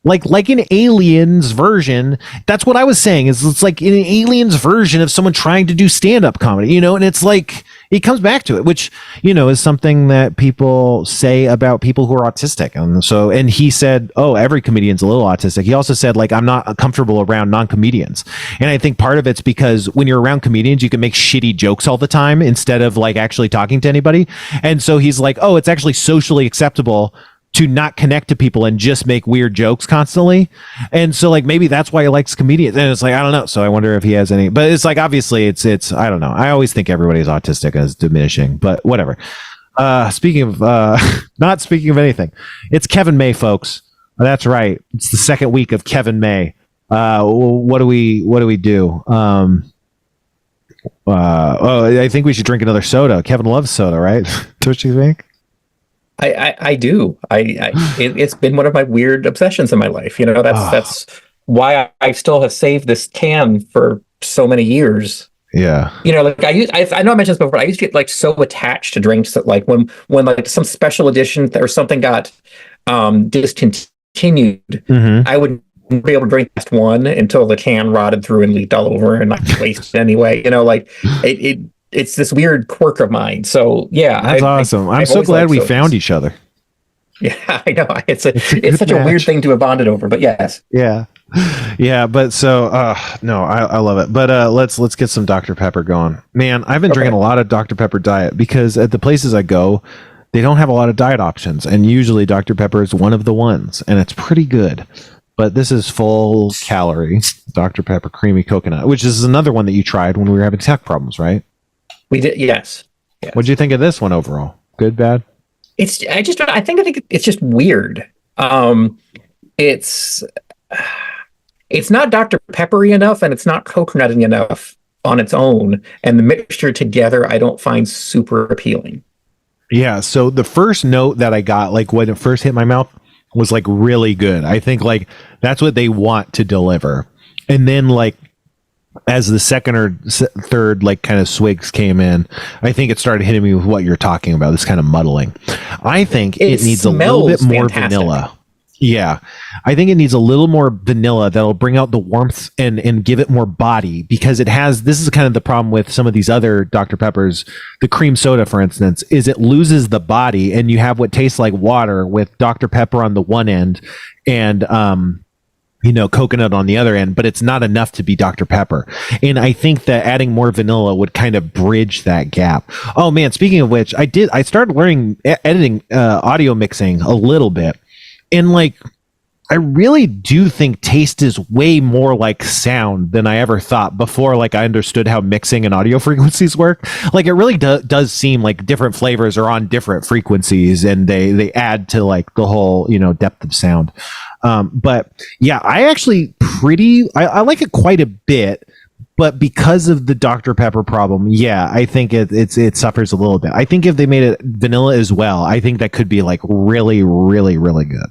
an Aliens version, that's what I was saying, is it's like an Aliens version of someone trying to do stand-up comedy, and it's like, it comes back to it, which, is something that people say about people who are autistic. And he said, oh, every comedian's a little autistic. He also said, like, I'm not comfortable around non-comedians. And I think part of it's because when you're around comedians, you can make shitty jokes all the time instead of like actually talking to anybody. And so he's like, oh, it's actually socially acceptable to not connect to people and just make weird jokes constantly. And so like maybe that's why he likes comedians. And it's like, I don't know. So I wonder if he has any, but it's like, obviously it's I don't know. I always think everybody's autistic as diminishing, but whatever. Speaking of not speaking of anything, it's Kevin May, folks. That's right. It's the second week of Kevin May. What do we do? I think we should drink another soda. Kevin loves soda, right? Don't you think? I do. It's been one of my weird obsessions in my life. That's why I still have saved this can for so many years. Yeah. Like I know I mentioned this before, but I used to get like so attached to drinks that like when like some special edition or something got discontinued, I would be able to drink just one until the can rotted through and leaked all over and like wasted anyway. It's this weird quirk of mine. So yeah, that's awesome. I'm so glad we found each other. Yeah, I know. It's such a weird thing to have bonded over, but yes. Yeah. But so no, I love it. But let's get some Dr. Pepper going. Man, I've been drinking a lot of Dr. Pepper Diet because at the places I go, they don't have a lot of diet options, and usually Dr. Pepper is one of the ones, and it's pretty good. But this is full calorie Dr. Pepper creamy coconut, which is another one that you tried when we were having tech problems, right? We did, yes. What'd you think of this one overall? Good, bad? I think it's just weird. It's it's not Dr. Peppery enough, and it's not coconutty enough on its own. And the mixture together, I don't find super appealing. Yeah. So the first note that I got, like when it first hit my mouth, was like really good. I think like that's what they want to deliver. And then like as the second or third like kind of swigs came in, I think it started hitting me with what you're talking about, this kind of muddling. I think it needs a little bit more vanilla. Yeah, I think it needs a little more vanilla that'll bring out the warmth and give it more body, because it has, this is kind of the problem with some of these other Dr. Peppers, the cream soda, for instance, is it loses the body and you have what tastes like water with Dr. Pepper on the one end and, coconut on the other end, but it's not enough to be Dr. Pepper. And I think that adding more vanilla would kind of bridge that gap. Oh man, speaking of which, I started learning editing, audio mixing a little bit. And like, I really do think taste is way more like sound than I ever thought before. Like I understood how mixing and audio frequencies work. Like it really does seem like different flavors are on different frequencies, and they add to like the whole, depth of sound. But yeah, I actually I like it quite a bit. But because of the Dr. Pepper problem, yeah, I think it suffers a little bit. I think if they made it vanilla as well, I think that could be like really, really, really good.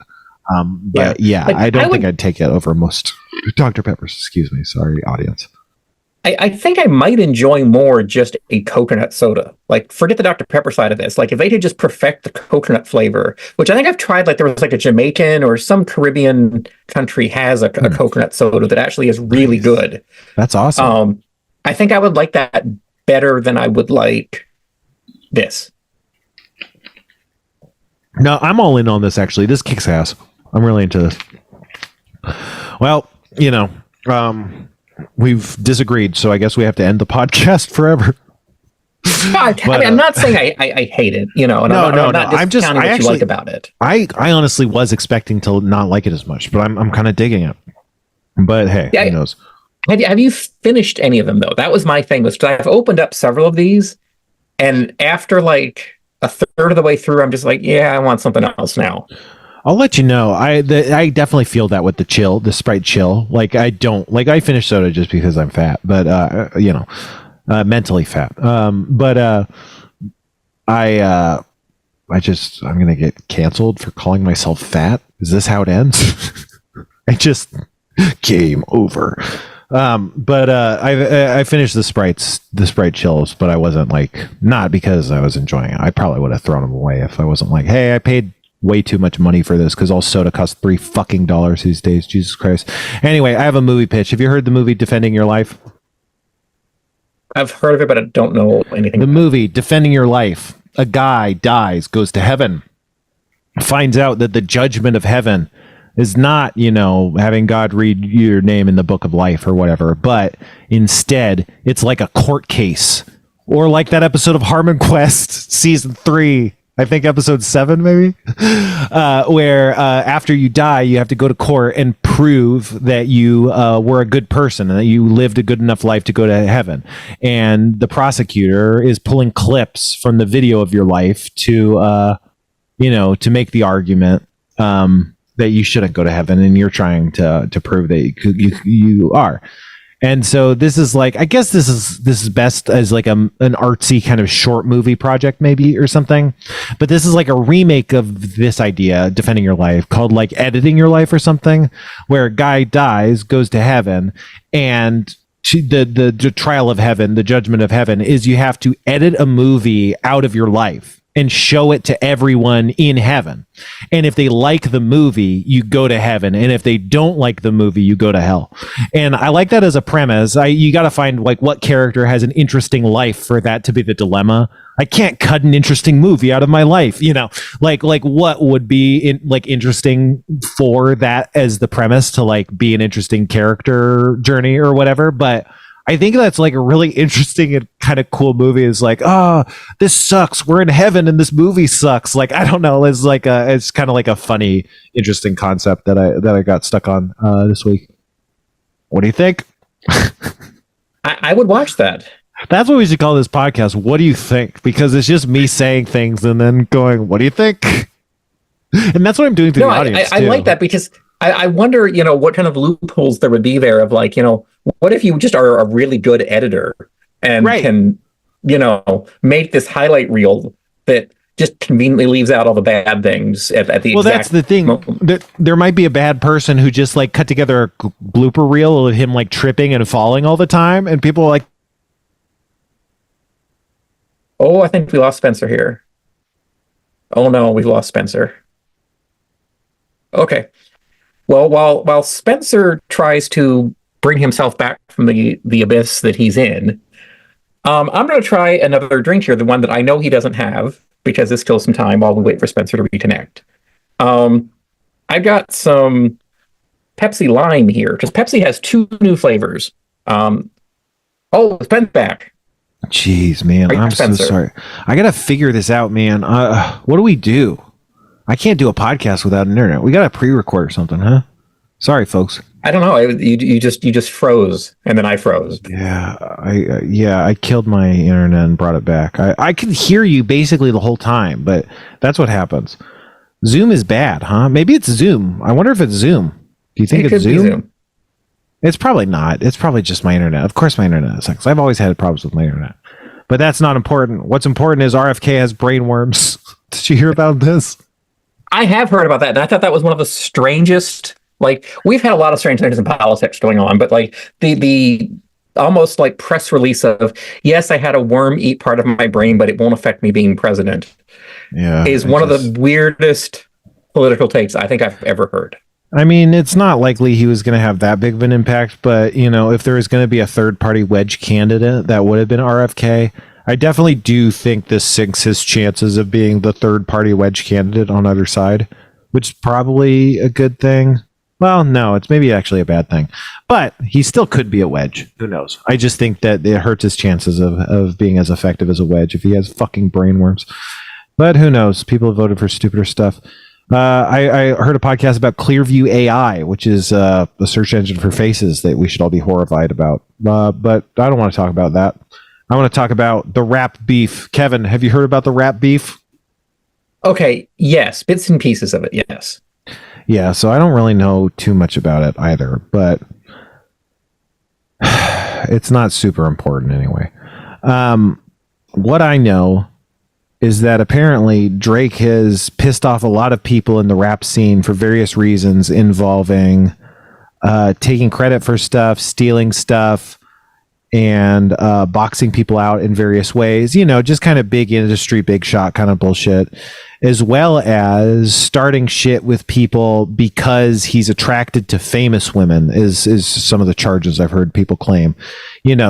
But yeah, like, I don't think I'd take it over most Dr. Peppers. Excuse me. Sorry, audience. I think I might enjoy more just a coconut soda. Like, forget the Dr. Pepper side of this. Like, if they could just perfect the coconut flavor, which I think I've tried, like there was like a Jamaican or some Caribbean country has a coconut soda that actually is really good. That's awesome. I think I would like that better than I would like this. No, I'm all in on this, actually. This kicks ass. I'm really into this. Well, we've disagreed, so I guess we have to end the podcast forever. I'm not saying I hate it, and I'm not discounting what you like about it. I honestly was expecting to not like it as much, but I'm kind of digging it. But hey, who knows? Have you finished any of them though? That was my thing. Was I've opened up several of these, and after like a third of the way through, I'm just like, yeah, I want something else now. I'll let you know. I definitely feel that with the Sprite chill. Like I don't like, I finish soda just because I'm fat, but mentally fat. I'm gonna get canceled for calling myself fat. Is this how it ends? I just game over. I finished the Sprite chills, but I wasn't like, not because I was enjoying it. I probably would have thrown them away if I wasn't like, hey, I paid way too much money for this, because all soda costs $3 these days. Jesus Christ. Anyway, I have a movie pitch. Have you heard the movie Defending Your Life? I've heard of it, but I don't know anything. The movie Defending Your Life. A guy dies, goes to heaven, finds out that the judgment of heaven is not, having God read your name in the book of life or whatever, but instead it's like a court case, or like that episode of Harmon Quest season 3, I think episode 7 maybe, where after you die, you have to go to court and prove that you were a good person and that you lived a good enough life to go to heaven. And the prosecutor is pulling clips from the video of your life to make the argument that you shouldn't go to heaven, and you're trying to prove that you are. And so this is like, I guess this is best as like an artsy kind of short movie project maybe or something. But this is like a remake of this idea, Defending Your Life, called like Editing Your Life or something, where a guy dies, goes to heaven, and the trial of heaven, the judgment of heaven is you have to edit a movie out of your life and show it to everyone in heaven. And if they like the movie, you go to heaven. And if they don't like the movie, you go to hell. And I like that as a premise. You got to find like what character has an interesting life for that to be the dilemma. I can't cut an interesting movie out of my life, like what would be interesting for that as the premise to like be an interesting character journey or whatever. But I think that's like a really interesting and kind of cool movie. Is like, oh, this sucks. We're in heaven and this movie sucks. Like, I don't know. It's kind of like a funny, interesting concept that I got stuck on this week. What do you think? I would watch that. That's what we should call this podcast. What do you think? Because it's just me saying things and then going, what do you think? And that's what I'm doing to the audience. I like that, because I wonder, what kind of loopholes there would be there of like, what if you just are a really good editor and Right. can, make this highlight reel that just conveniently leaves out all the bad things at the Well, exact that's the thing. moment. There might be a bad person who just like cut together a blooper reel of him like tripping and falling all the time, and people are like, Oh, I think we lost Spencer here. Oh no, we've lost Spencer. Okay. Well, while Spencer tries to bring himself back from the abyss that he's in, I'm going to try another drink here, the one that I know he doesn't have, because this kills some time while we wait for Spencer to reconnect. I've got some Pepsi Lime here, because Pepsi has 2 new flavors. Spencer's back. "Jeez, man, Right, I'm Spencer. so sorry. I gotta figure this out, man. What do we do? I can't do a podcast without an internet. We gotta pre-record or something, huh? Sorry, folks. I don't know. You just froze, and then I froze. Yeah, I killed my internet and brought it back. I could hear you basically the whole time, but that's what happens. Zoom is bad, huh? Maybe it's Zoom. I wonder if it's Zoom. Do you think It it's could be Zoom? Zoom. It's probably not. It's probably just my internet. Of course, my internet sucks. I've always had problems with my internet, but that's not important. What's important is RFK has brain worms. Did you hear about this? I have heard about that, and I thought that was one of the strangest. Like, we've had a lot of strange things in politics going on, but like the almost like press release of, yes, I had a worm eat part of my brain, but it won't affect me being president, Yeah, is one of the weirdest political takes I think I've ever heard. I mean, it's not likely he was going to have that big of an impact, but if there was going to be a third party wedge candidate, that would have been RFK. I definitely do think this sinks his chances of being the third party wedge candidate on either side, which is probably a good thing. Well, no, it's maybe actually a bad thing, but he still could be a wedge. Who knows? I just think that it hurts his chances of being as effective as a wedge if he has fucking brain worms. But who knows? People have voted for stupider stuff. I heard a podcast about Clearview AI, which is a search engine for faces that we should all be horrified about. But I don't want to talk about that. I want to talk about the rap beef. Kevin, have you heard about the rap beef? Okay, yes, bits and pieces of it, yes. Yeah, so I don't really know too much about it either, but it's not super important anyway. What I know is that apparently Drake has pissed off a lot of people in the rap scene for various reasons involving taking credit for stuff, stealing stuff, and boxing people out in various ways. Just kind of big industry, big shot kind of bullshit, as well as starting shit with people because he's attracted to famous women is some of the charges I've heard people claim.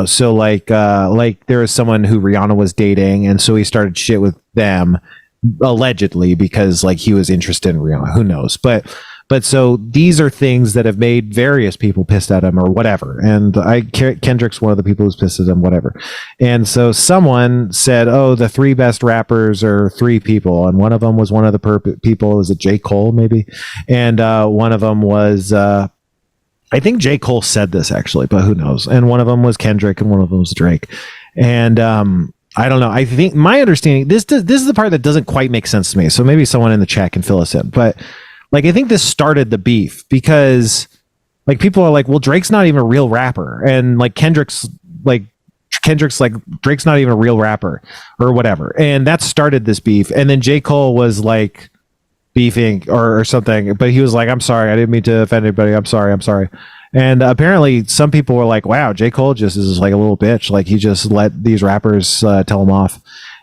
So like there was someone who Rihanna was dating, and so he started shit with them allegedly because like he was interested in Rihanna. Who knows? But so these are things that have made various people pissed at him or whatever. And Kendrick's one of the people who's pissed at him, whatever. And so someone said, oh, the 3 best rappers are 3 people. And one of them was one of the people. Was it J. Cole, maybe? And one of them was, I think J. Cole said this actually, but who knows? And one of them was Kendrick and one of them was Drake. And I don't know. I think my understanding, this is the part that doesn't quite make sense to me. So maybe someone in the chat can fill us in. But like, I think this started the beef because like people are like, well, Drake's not even a real rapper. And like Kendrick's like Drake's not even a real rapper or whatever. And that started this beef. And then J. Cole was like beefing or something, but he was like, I'm sorry. I didn't mean to offend anybody. I'm sorry. And apparently some people were like, wow, J. Cole just is like a little bitch. Like he just let these rappers tell him off.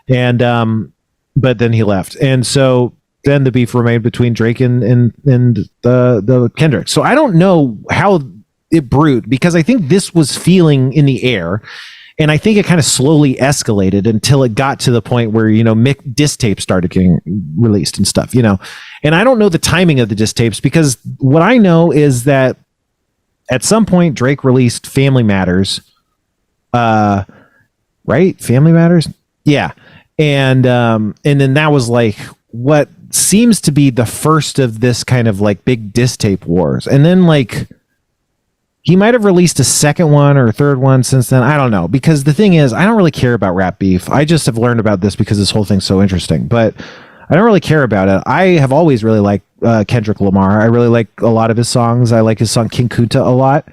And, but then he left. And so then the beef remained between Drake and the Kendrick. So I don't know how it brewed because I think this was feeling in the air. And I think it kind of slowly escalated until it got to the point where, Mick diss tapes started getting released and stuff, And I don't know the timing of the diss tapes because what I know is that at some point Drake released Family Matters. Right? Family Matters? Yeah. And then that was like what seems to be the first of this kind of like big diss tape wars. And then like he might have released a second one or a third one since then. I don't know, because the thing is, I don't really care about rap beef. I just have learned about this because this whole thing's so interesting, but I don't really care about it. I have always really liked Kendrick Lamar. I really like a lot of his songs. I like his song King Kunta a lot.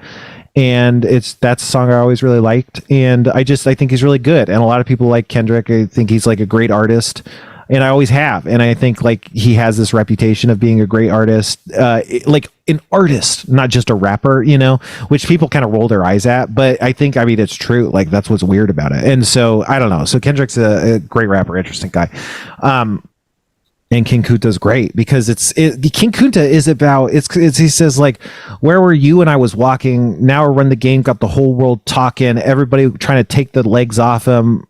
And that's a song I always really liked. And I think he's really good. And a lot of people like Kendrick. I think he's like a great artist. And I always have. And I think like he has this reputation of being a great artist, like an artist, not just a rapper, which people kind of roll their eyes at. But I mean, it's true. Like that's what's weird about it. And so I don't know. So Kendrick's a great rapper, interesting guy. And King Kunta's great because King Kunta is about he says like, where were you when I was walking? Now I run the game, got the whole world talking, everybody trying to take the legs off him,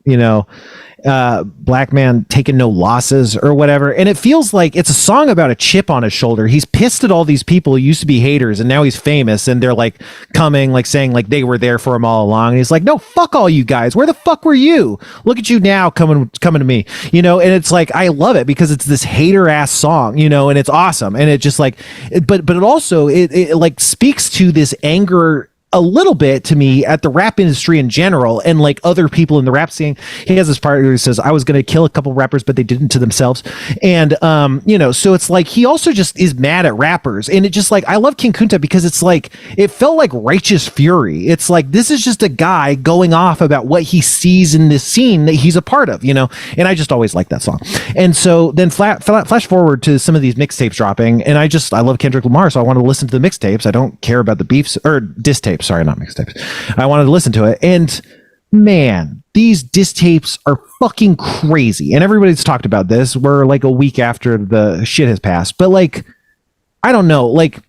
black man taking no losses or whatever. And it feels like it's a song about a chip on his shoulder. He's pissed at all these people who used to be haters and now he's famous and they're like coming, like saying like they were there for him all along. And he's like, no, fuck all you guys. Where the fuck were you? Look at you now coming to me, and it's like, I love it because it's this hater ass song, and it's awesome. And it just like, but it also, it like speaks to this anger a little bit to me at the rap industry in general and like other people in the rap scene. He has this part where he says, I was going to kill a couple rappers, but they didn't to themselves. And, so it's like, he also just is mad at rappers. And it just like, I love King Kunta because it's like, it felt like righteous fury. It's like, this is just a guy going off about what he sees in this scene that he's a part of, and I just always like that song. And so then flash forward to some of these mixtapes dropping. And I love Kendrick Lamar. So I want to listen to the mixtapes. I don't care about the beefs or diss tapes. Sorry, not mixtapes. I wanted to listen to it. And man, these diss tapes are fucking crazy. And everybody's talked about this. We're like a week after the shit has passed. But like, I don't know. Like,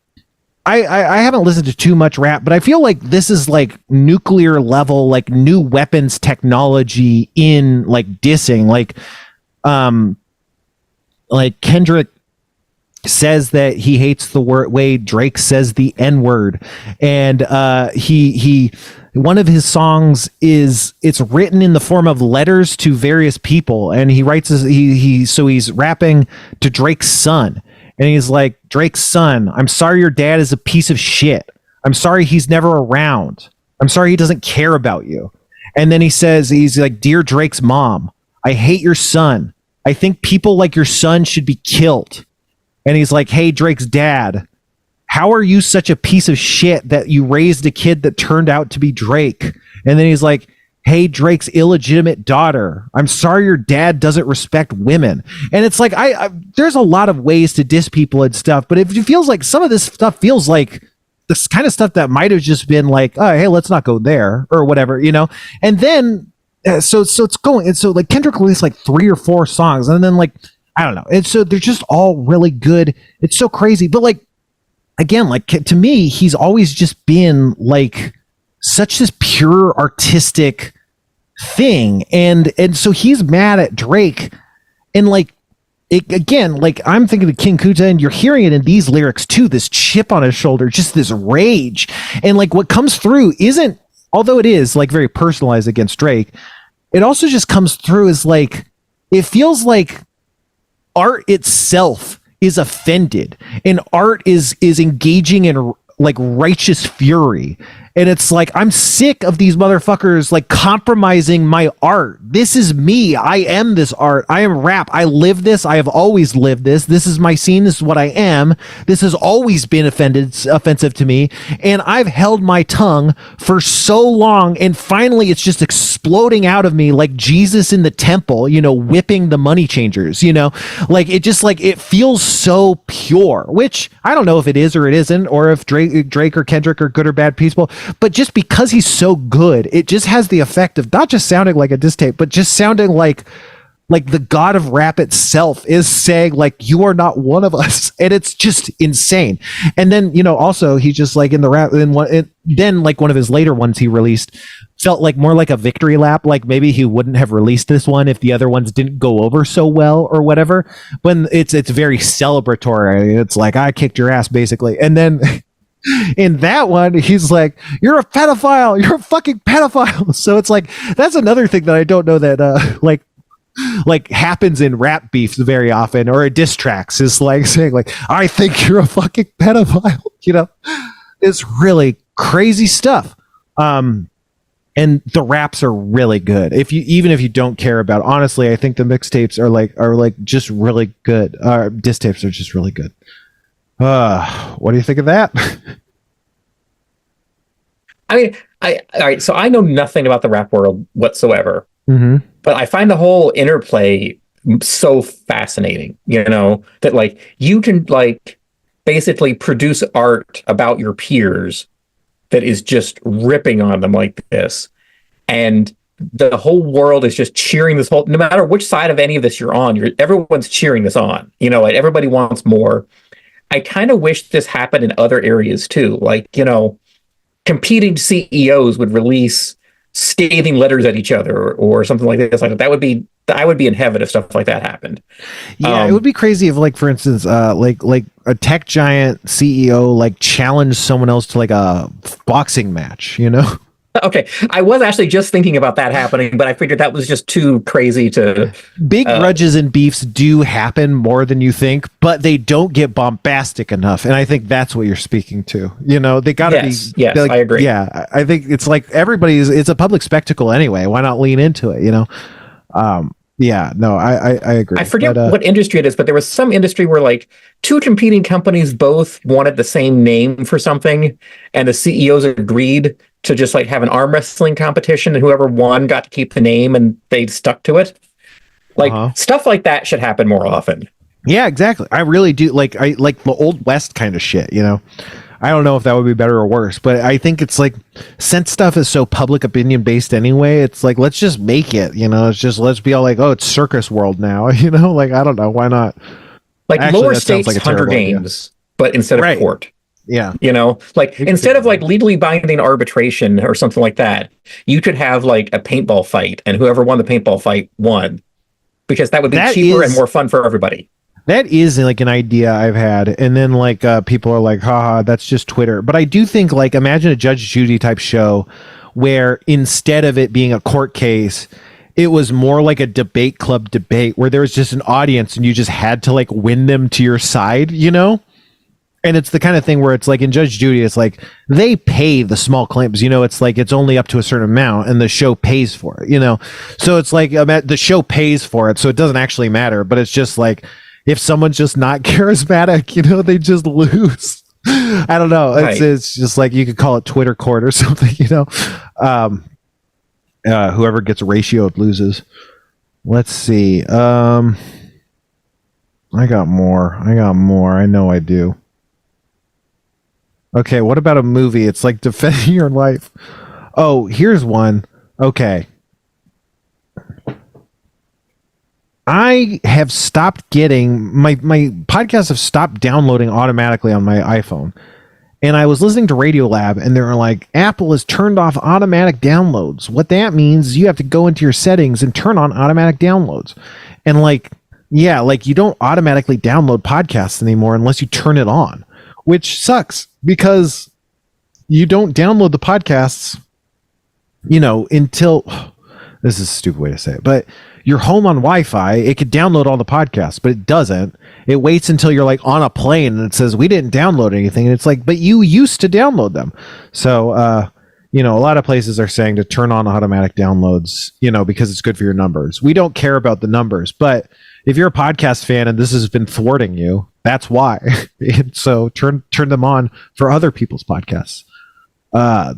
I haven't listened to too much rap, but I feel like this is like nuclear level, like new weapons technology in like dissing. Like Kendrick says that he hates the way Drake says the N-word, and he one of his songs it's written in the form of letters to various people, and he writes he's rapping to Drake's son, and he's like, Drake's son, I'm sorry your dad is a piece of shit. I'm sorry he's never around. I'm sorry he doesn't care about you. And then he says, he's like, dear Drake's mom, I hate your son. I think people like your son should be killed. And he's like, hey, Drake's dad, how are you such a piece of shit that you raised a kid that turned out to be Drake? And then he's like, hey, Drake's illegitimate daughter, I'm sorry your dad doesn't respect women. And it's like, there's a lot of ways to diss people and stuff, but it feels like some of this stuff feels like this kind of stuff that might have just been like, oh, hey, let's not go there or whatever, And then, so it's going, and so like Kendrick released like 3 or 4 songs, and then like, I don't know. And so they're just all really good. It's so crazy. But like, again, like to me, he's always just been like such this pure artistic thing. And so he's mad at Drake. And like, again, like I'm thinking of King Kunta, and you're hearing it in these lyrics too, this chip on his shoulder, just this rage. And like what comes through isn't, although it is like very personalized against Drake, it also just comes through as like, it feels like art itself is offended, and art is engaging in like righteous fury. And it's like, I'm sick of these motherfuckers like compromising my art. This is me. I am this art. I am rap. I live this. I have always lived this. This is my scene. This is what I am. This has always been offensive to me. And I've held my tongue for so long. And finally, it's just exploding out of me like Jesus in the temple, whipping the money changers, like it just like, it feels so pure, which I don't know if it is or it isn't, or if Drake or Kendrick are good or bad people. But just because he's so good, it just has the effect of not just sounding like a diss tape, but just sounding like the god of rap itself is saying like, you are not one of us. And it's just insane. And then, also he just like in the rap, then like one of his later ones he released felt like more like a victory lap. Like maybe he wouldn't have released this one if the other ones didn't go over so well or whatever. When it's very celebratory. It's like, I kicked your ass basically. And then in that one, he's like, you're a pedophile. You're a fucking pedophile. So it's like, that's another thing that I don't know that like happens in rap beefs very often, or diss tracks, is like saying like, I think you're a fucking pedophile. It's really crazy stuff. And the raps are really good. Even if you don't care about, honestly, I think the mixtapes are like just really good. Diss tapes are just really good. What do you think of that? I mean, all right, so I know nothing about the rap world whatsoever, Mm-hmm. but I find the whole interplay so fascinating, that like you can like basically produce art about your peers that is just ripping on them like this. And the whole world is just cheering this whole, no matter which side of any of this you're on, everyone's cheering this on. Like everybody wants more. I kind of wish this happened in other areas too. Like, competing CEOs would release scathing letters at each other or something like this. Like I would be in heaven if stuff like that happened. Yeah, it would be crazy if, like, for instance, like a tech giant CEO like challenged someone else to like a boxing match. Okay, I was actually just thinking about that happening, but I figured that was just too crazy to. Big grudges and beefs do happen more than you think, but they don't get bombastic enough. And I think that's what you're speaking to. They got to be. Yes, like, I agree. Yeah, I think it's like it's a public spectacle anyway. Why not lean into it? Yeah, no, I agree. I forget what industry it is, but there was some industry where like two competing companies both wanted the same name for something, and the CEOs agreed to just like have an arm wrestling competition, and whoever won got to keep the name, and they stuck to it. Like stuff like that should happen more often. Yeah, exactly. I really do like the old West kind of shit. I don't know if that would be better or worse, but I think it's like, since stuff is so public opinion based anyway, it's like, let's just make it, let's be all like, oh, it's circus world now, like, I don't know, why not? Like Actually, lower that sounds stakes like a Hunger terrible idea. Games, but instead of court. Yeah. Like instead of like legally binding arbitration or something like that, you could have like a paintball fight, and whoever won the paintball fight won, because that would be cheaper and more fun for everybody. That is like an idea I've had, and then like people are like, haha, that's just Twitter. But I do think, like, imagine a Judge Judy type show where instead of it being a court case, it was more like a debate club debate where there was just an audience and you just had to like win them to your side, And it's the kind of thing where it's like in Judge Judy, it's like they pay the small claims, it's like it's only up to a certain amount and the show pays for it, So it's like the show pays for it, so it doesn't actually matter, but it's just like, if someone's just not charismatic, they just lose. I don't know. It's just like, you could call it Twitter court or something, whoever gets ratioed loses. Let's see. I got more. I know I do. Okay, what about a movie? It's like defending your life. Oh, here's one. Okay. I have stopped getting my podcasts have stopped downloading automatically on my iPhone. And I was listening to Radiolab, and they were like, Apple has turned off automatic downloads. What that means is you have to go into your settings and turn on automatic downloads. And like, yeah, like you don't automatically download podcasts anymore unless you turn it on, which sucks because you don't download the podcasts, until this is a stupid way to say it, but you're home on Wi-Fi, it could download all the podcasts, but it doesn't. It waits until you're like on a plane and it says, we didn't download anything. And it's like, but you used to download them. So, a lot of places are saying to turn on automatic downloads, because it's good for your numbers. We don't care about the numbers, but if you're a podcast fan and this has been thwarting you, that's why. And so turn them on for other people's podcasts.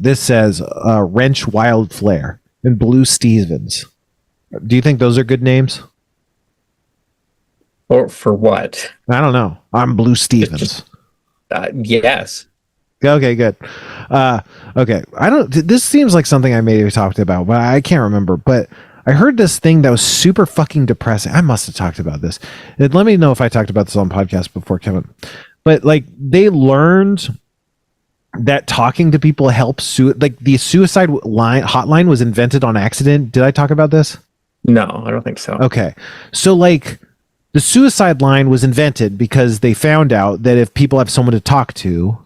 This says Wrench Wild Flare and Blue Stevens. Do you think those are good names? Or for what? I don't know. I'm Blue Stevens. Yes. Okay, good. Okay. This seems like something I maybe talked about, but I can't remember. But I heard this thing that was super fucking depressing. I must have talked about this. Let me know if I talked about this on podcast before, Kevin. But like, they learned that talking to people helps. Like, the suicide hotline was invented on accident. Did I talk about this? No, I don't think so. Okay. So like, the suicide line was invented because they found out that if people have someone to talk to,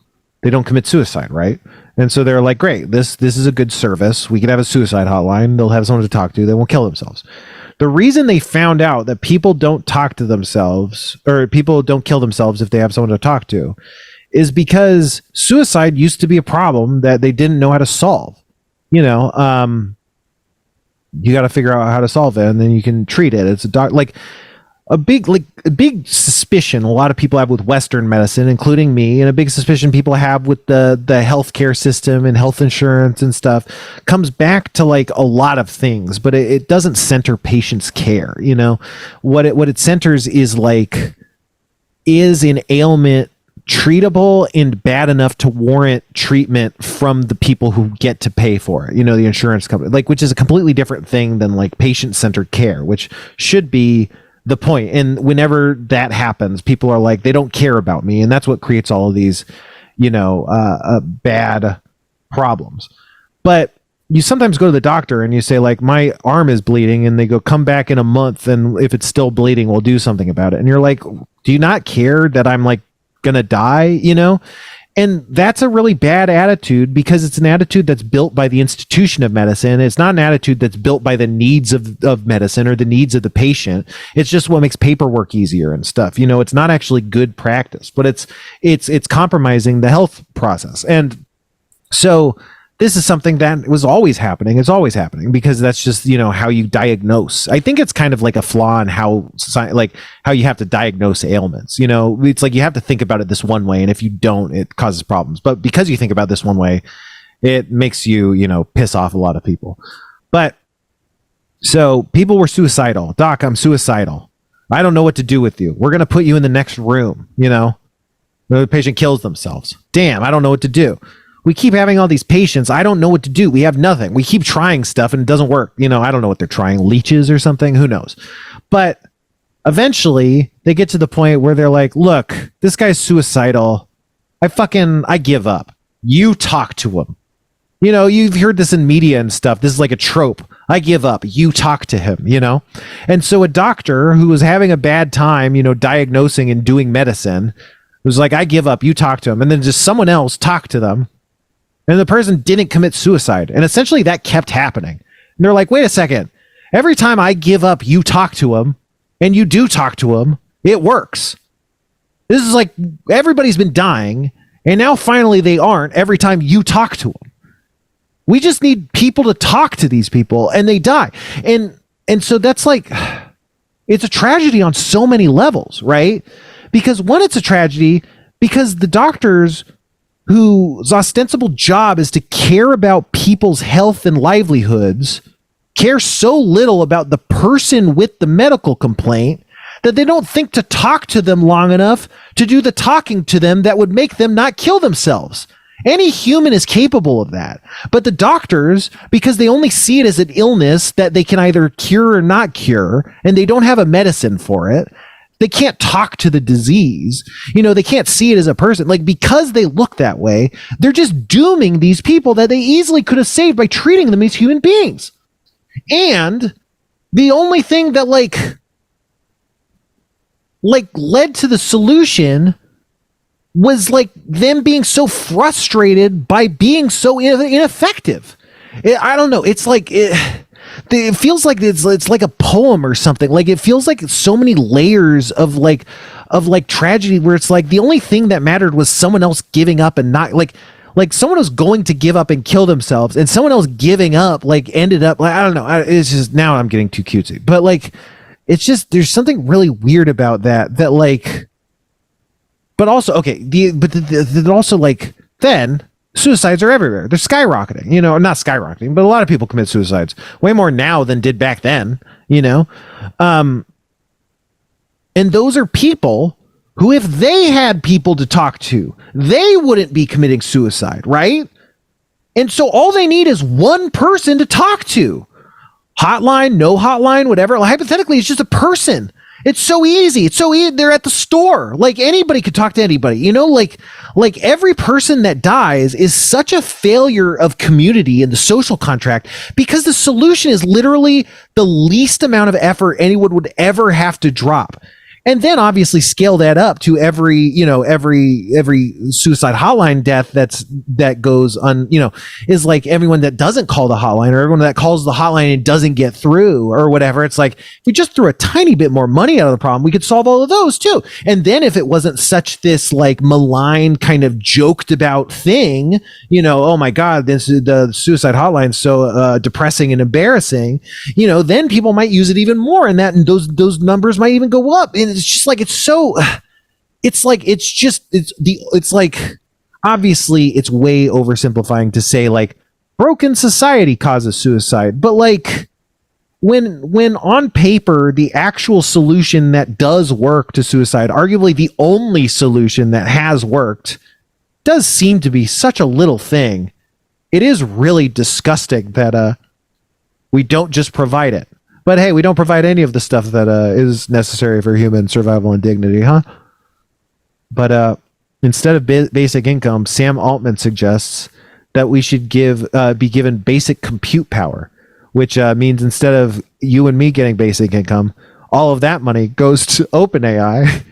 they don't commit suicide, right? And so they're like, great, this is a good service. We can have a suicide hotline. They'll have someone to talk to. They won't kill themselves. The reason they found out that people don't talk to themselves, or people don't kill themselves if they have someone to talk to, is because suicide used to be a problem that they didn't know how to solve. You got to figure out how to solve it, and then you can treat it. It's a like a big suspicion a lot of people have with Western medicine, including me, and a big suspicion people have with the healthcare system and health insurance and stuff, comes back to like a lot of things, but it doesn't center patients' care. You know, what it centers is like, is an ailment treatable and bad enough to warrant treatment from the people who get to pay for it, you know, the insurance company, like, which is a completely different thing than like patient-centered care, which should be the point. And whenever that happens, people are like, they don't care about me, and that's what creates all of these, you know, bad problems. But you sometimes go to the doctor and you say like, my arm is bleeding, and they go, come back in a month, and if it's still bleeding, we'll do something about it. And you're like, do you not care that I'm like gonna die, you know? And that's a really bad attitude, because it's an attitude that's built by the institution of medicine. It's not an attitude that's built by the needs of medicine or the needs of the patient. It's just what makes paperwork easier and stuff. You know, it's not actually good practice, but it's compromising the health process. And so this is something that was always happening. It's always happening, because that's just, you know, how you diagnose. I think it's kind of like a flaw in how you have to diagnose ailments. You know, it's like you have to think about it this one way, and if you don't, it causes problems. But because you think about this one way, it makes you, you know, piss off a lot of people. But so people were suicidal. Doc, I'm suicidal. I don't know what to do with you. We're going to put you in the next room. You know, the patient kills themselves. Damn, I don't know what to do. We keep having all these patients. I don't know what to do. We have nothing. We keep trying stuff and it doesn't work. You know, I don't know what they're trying, leeches or something. Who knows? But eventually they get to the point where they're like, look, this guy's suicidal. I give up. You talk to him. You know, you've heard this in media and stuff. This is like a trope. I give up. You talk to him, you know? And so a doctor who was having a bad time, you know, diagnosing and doing medicine was like, I give up. You talk to him. And then just someone else talked to them. And the person didn't commit suicide. And essentially that kept happening. And they're like, wait a second. Every time I give up, you talk to him, and you do talk to him, it works. This is like, everybody's been dying, and now finally they aren't every time you talk to them. We just need people to talk to these people, and they die. And so that's like, it's a tragedy on so many levels, right? Because one, it's a tragedy because the doctors whose ostensible job is to care about people's health and livelihoods care so little about the person with the medical complaint that they don't think to talk to them long enough to do the talking to them that would make them not kill themselves. Any human is capable of that. But the doctors, because they only see it as an illness that they can either cure or not cure, and they don't have a medicine for it, they can't talk to the disease. You know, they can't see it as a person. Like, because they look that way, they're just dooming these people that they easily could have saved by treating them as human beings. And the only thing that like led to the solution was like them being so frustrated by being so ineffective. I don't know. It's like it feels like it's like a poem or something. Like, it feels like so many layers of tragedy, where it's like the only thing that mattered was someone else giving up and not like someone was going to give up and kill themselves, and someone else giving up like ended up like, I don't know. It's just, now I'm getting too cutesy, but like, it's just, there's something really weird about that like, but also, okay, also like, then suicides are everywhere. They're skyrocketing, you know, not skyrocketing, but a lot of people commit suicides way more now than did back then, you know? And those are people who, if they had people to talk to, they wouldn't be committing suicide, right? And so all they need is one person to talk to. Hotline, no hotline, whatever. Hypothetically, it's just a person. It's so easy. It's so easy. They're at the store. Like, anybody could talk to anybody, you know, like every person that dies is such a failure of community and the social contract, because the solution is literally the least amount of effort anyone would ever have to drop. And then obviously scale that up to every suicide hotline death that goes on, is like everyone that doesn't call the hotline, or everyone that calls the hotline and doesn't get through or whatever. It's like, if we just threw a tiny bit more money out of the problem, we could solve all of those too. And then if it wasn't such this like malign kind of joked about thing, oh my God, the suicide hotline is so depressing and embarrassing, then people might use it even more, and those numbers might even go up. And it's just like, obviously it's way oversimplifying to say like broken society causes suicide, but like when on paper the actual solution that does work to suicide, arguably the only solution that has worked, does seem to be such a little thing, it is really disgusting that we don't just provide it. But hey, we don't provide any of the stuff that is necessary for human survival and dignity, huh? But instead of basic income, Sam Altman suggests that we should be given basic compute power, which means instead of you and me getting basic income, all of that money goes to OpenAI,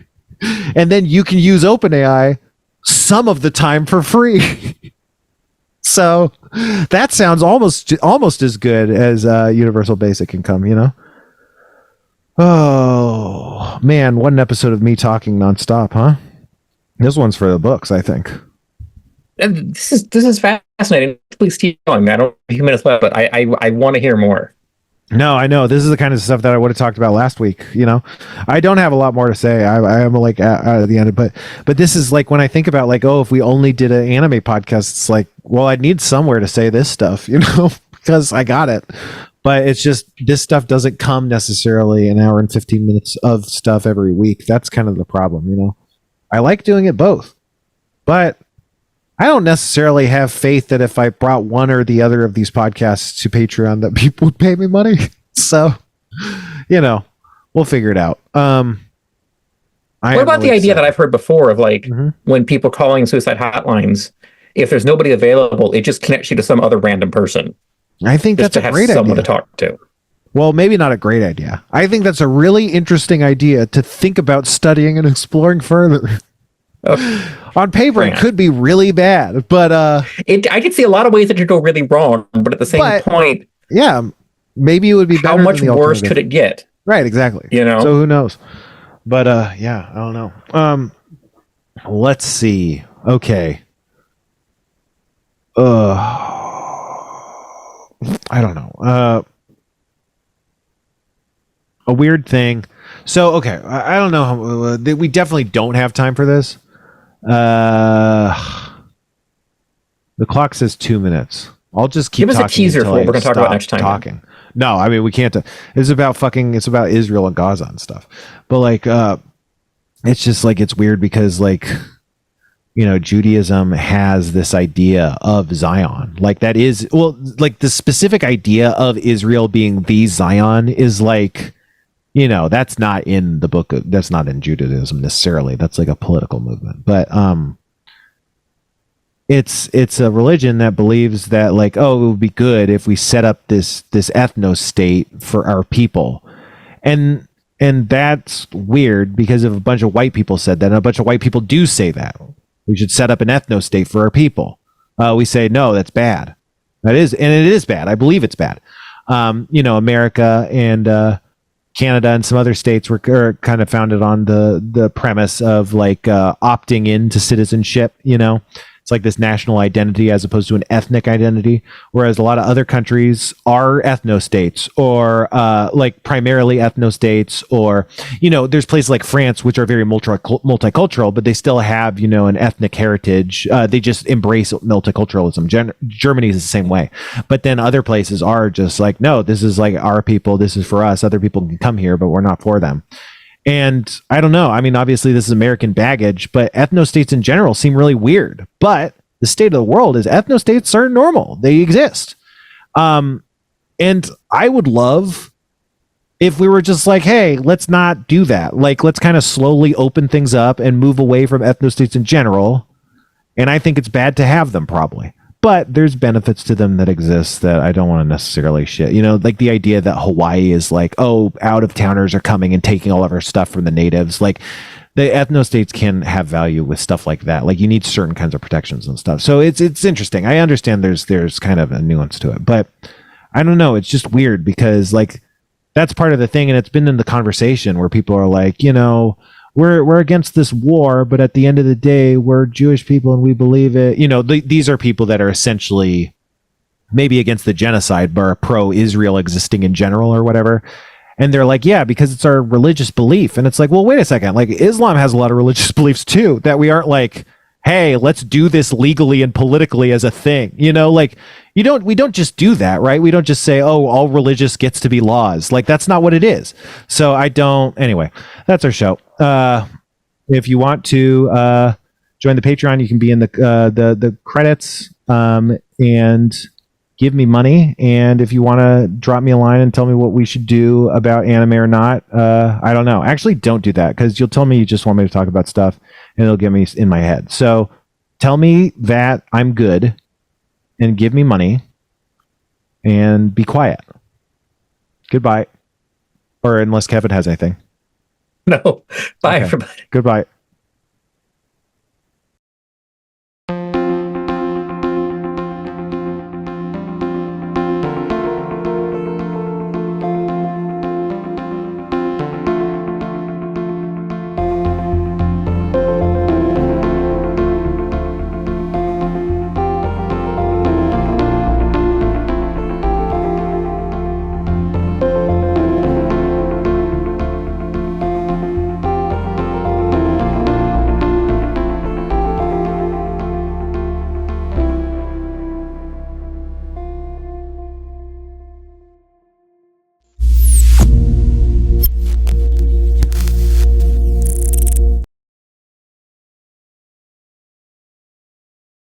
and then you can use OpenAI some of the time for free. So that sounds almost as good as universal basic income, Oh man, what an episode of me talking nonstop, huh? This one's for the books, I think. And this is fascinating. Please keep going. I don't have a few minutes left, but I want to hear more. No, I know. This is the kind of stuff that I would have talked about last week. I don't have a lot more to say. I am like out of the end, but this is like when I think about like, if we only did an anime podcast, it's like, well, I'd need somewhere to say this stuff, because I got it. But it's just, this stuff doesn't come necessarily an hour and 15 minutes of stuff every week. That's kind of the problem, I like doing it both, but I don't necessarily have faith that if I brought one or the other of these podcasts to Patreon that people would pay me money. So, we'll figure it out. What about the idea that I've heard before of like, when people calling suicide hotlines, if there's nobody available, it just connects you to some other random person. I think that's a great idea. Someone to talk to. Well, maybe not a great idea. I think that's a really interesting idea to think about studying and exploring further. Okay. On paper, it could be really bad, but I could see a lot of ways it could go really wrong. But at the same point, yeah, maybe it would be better. How much worse could it get? Right, exactly. So who knows? But yeah, I don't know. Let's see. Okay. I don't know. A weird thing. So okay, I don't know how, we definitely don't have time for this. The clock says 2 minutes. I'll just keep. Give us a teaser for what we're going to talk about next time. Talking. No, I mean we can't. It's about Israel and Gaza and stuff. But like, it's just like it's weird because like, Judaism has this idea of Zion. Like that is like the specific idea of Israel being the Zion is like. That's not in the book. That's not in Judaism necessarily. That's like a political movement. But it's a religion that believes that like, it would be good if we set up this ethno state for our people, and that's weird because if a bunch of white people said that, and a bunch of white people do say that we should set up an ethno state for our people. We say no, that's bad. That is, and it is bad. I believe it's bad. America and Canada and some other states were kind of founded on the premise of like opting into citizenship. It's like this national identity as opposed to an ethnic identity, whereas a lot of other countries are ethno states or like primarily ethno states, or there's places like France which are very multicultural, but they still have an ethnic heritage. They just embrace multiculturalism. Germany is the same way, but then other places are just like, no, this is like our people, this is for us. Other people can come here, but we're not for them. And I don't know. I mean, obviously this is American baggage, but ethno-states in general seem really weird. But the state of the world is ethno-states are normal. They exist. And I would love if we were just like, hey, let's not do that. Like, let's kind of slowly open things up and move away from ethno-states in general. And I think it's bad to have them probably. but there's benefits to them that exist that I don't want to necessarily shit. You know, like the idea that Hawaii is like, oh, out of towners are coming and taking all of our stuff from the natives. Like the ethno states can have value with stuff like that. Like you need certain kinds of protections and stuff. So it's interesting. I understand there's kind of a nuance to it, but I don't know. It's just weird because like that's part of the thing, and it's been in the conversation where people are like, you know, we're against this war, but at the end of the day, we're Jewish people and we believe it. You know, these are people that are essentially maybe against the genocide, but are pro-Israel existing in general or whatever. And they're like, yeah, because it's our religious belief. And it's like, well, wait a second. Like Islam has a lot of religious beliefs too, that we aren't like, hey, let's do this legally and politically as a thing. You know, like we don't just do that, right? We don't just say, oh, all religious gets to be laws. Like that's not what it is. So anyway, that's our show. If you want to join the Patreon, you can be in the credits and give me money. And if you want to drop me a line and tell me what we should do about anime or not, I don't know. Actually, don't do that because you'll tell me you just want me to talk about stuff and it'll get me in my head. So tell me that I'm good and give me money and be quiet. Goodbye. Or unless Kevin has anything. No. Bye, Okay. everybody. Goodbye.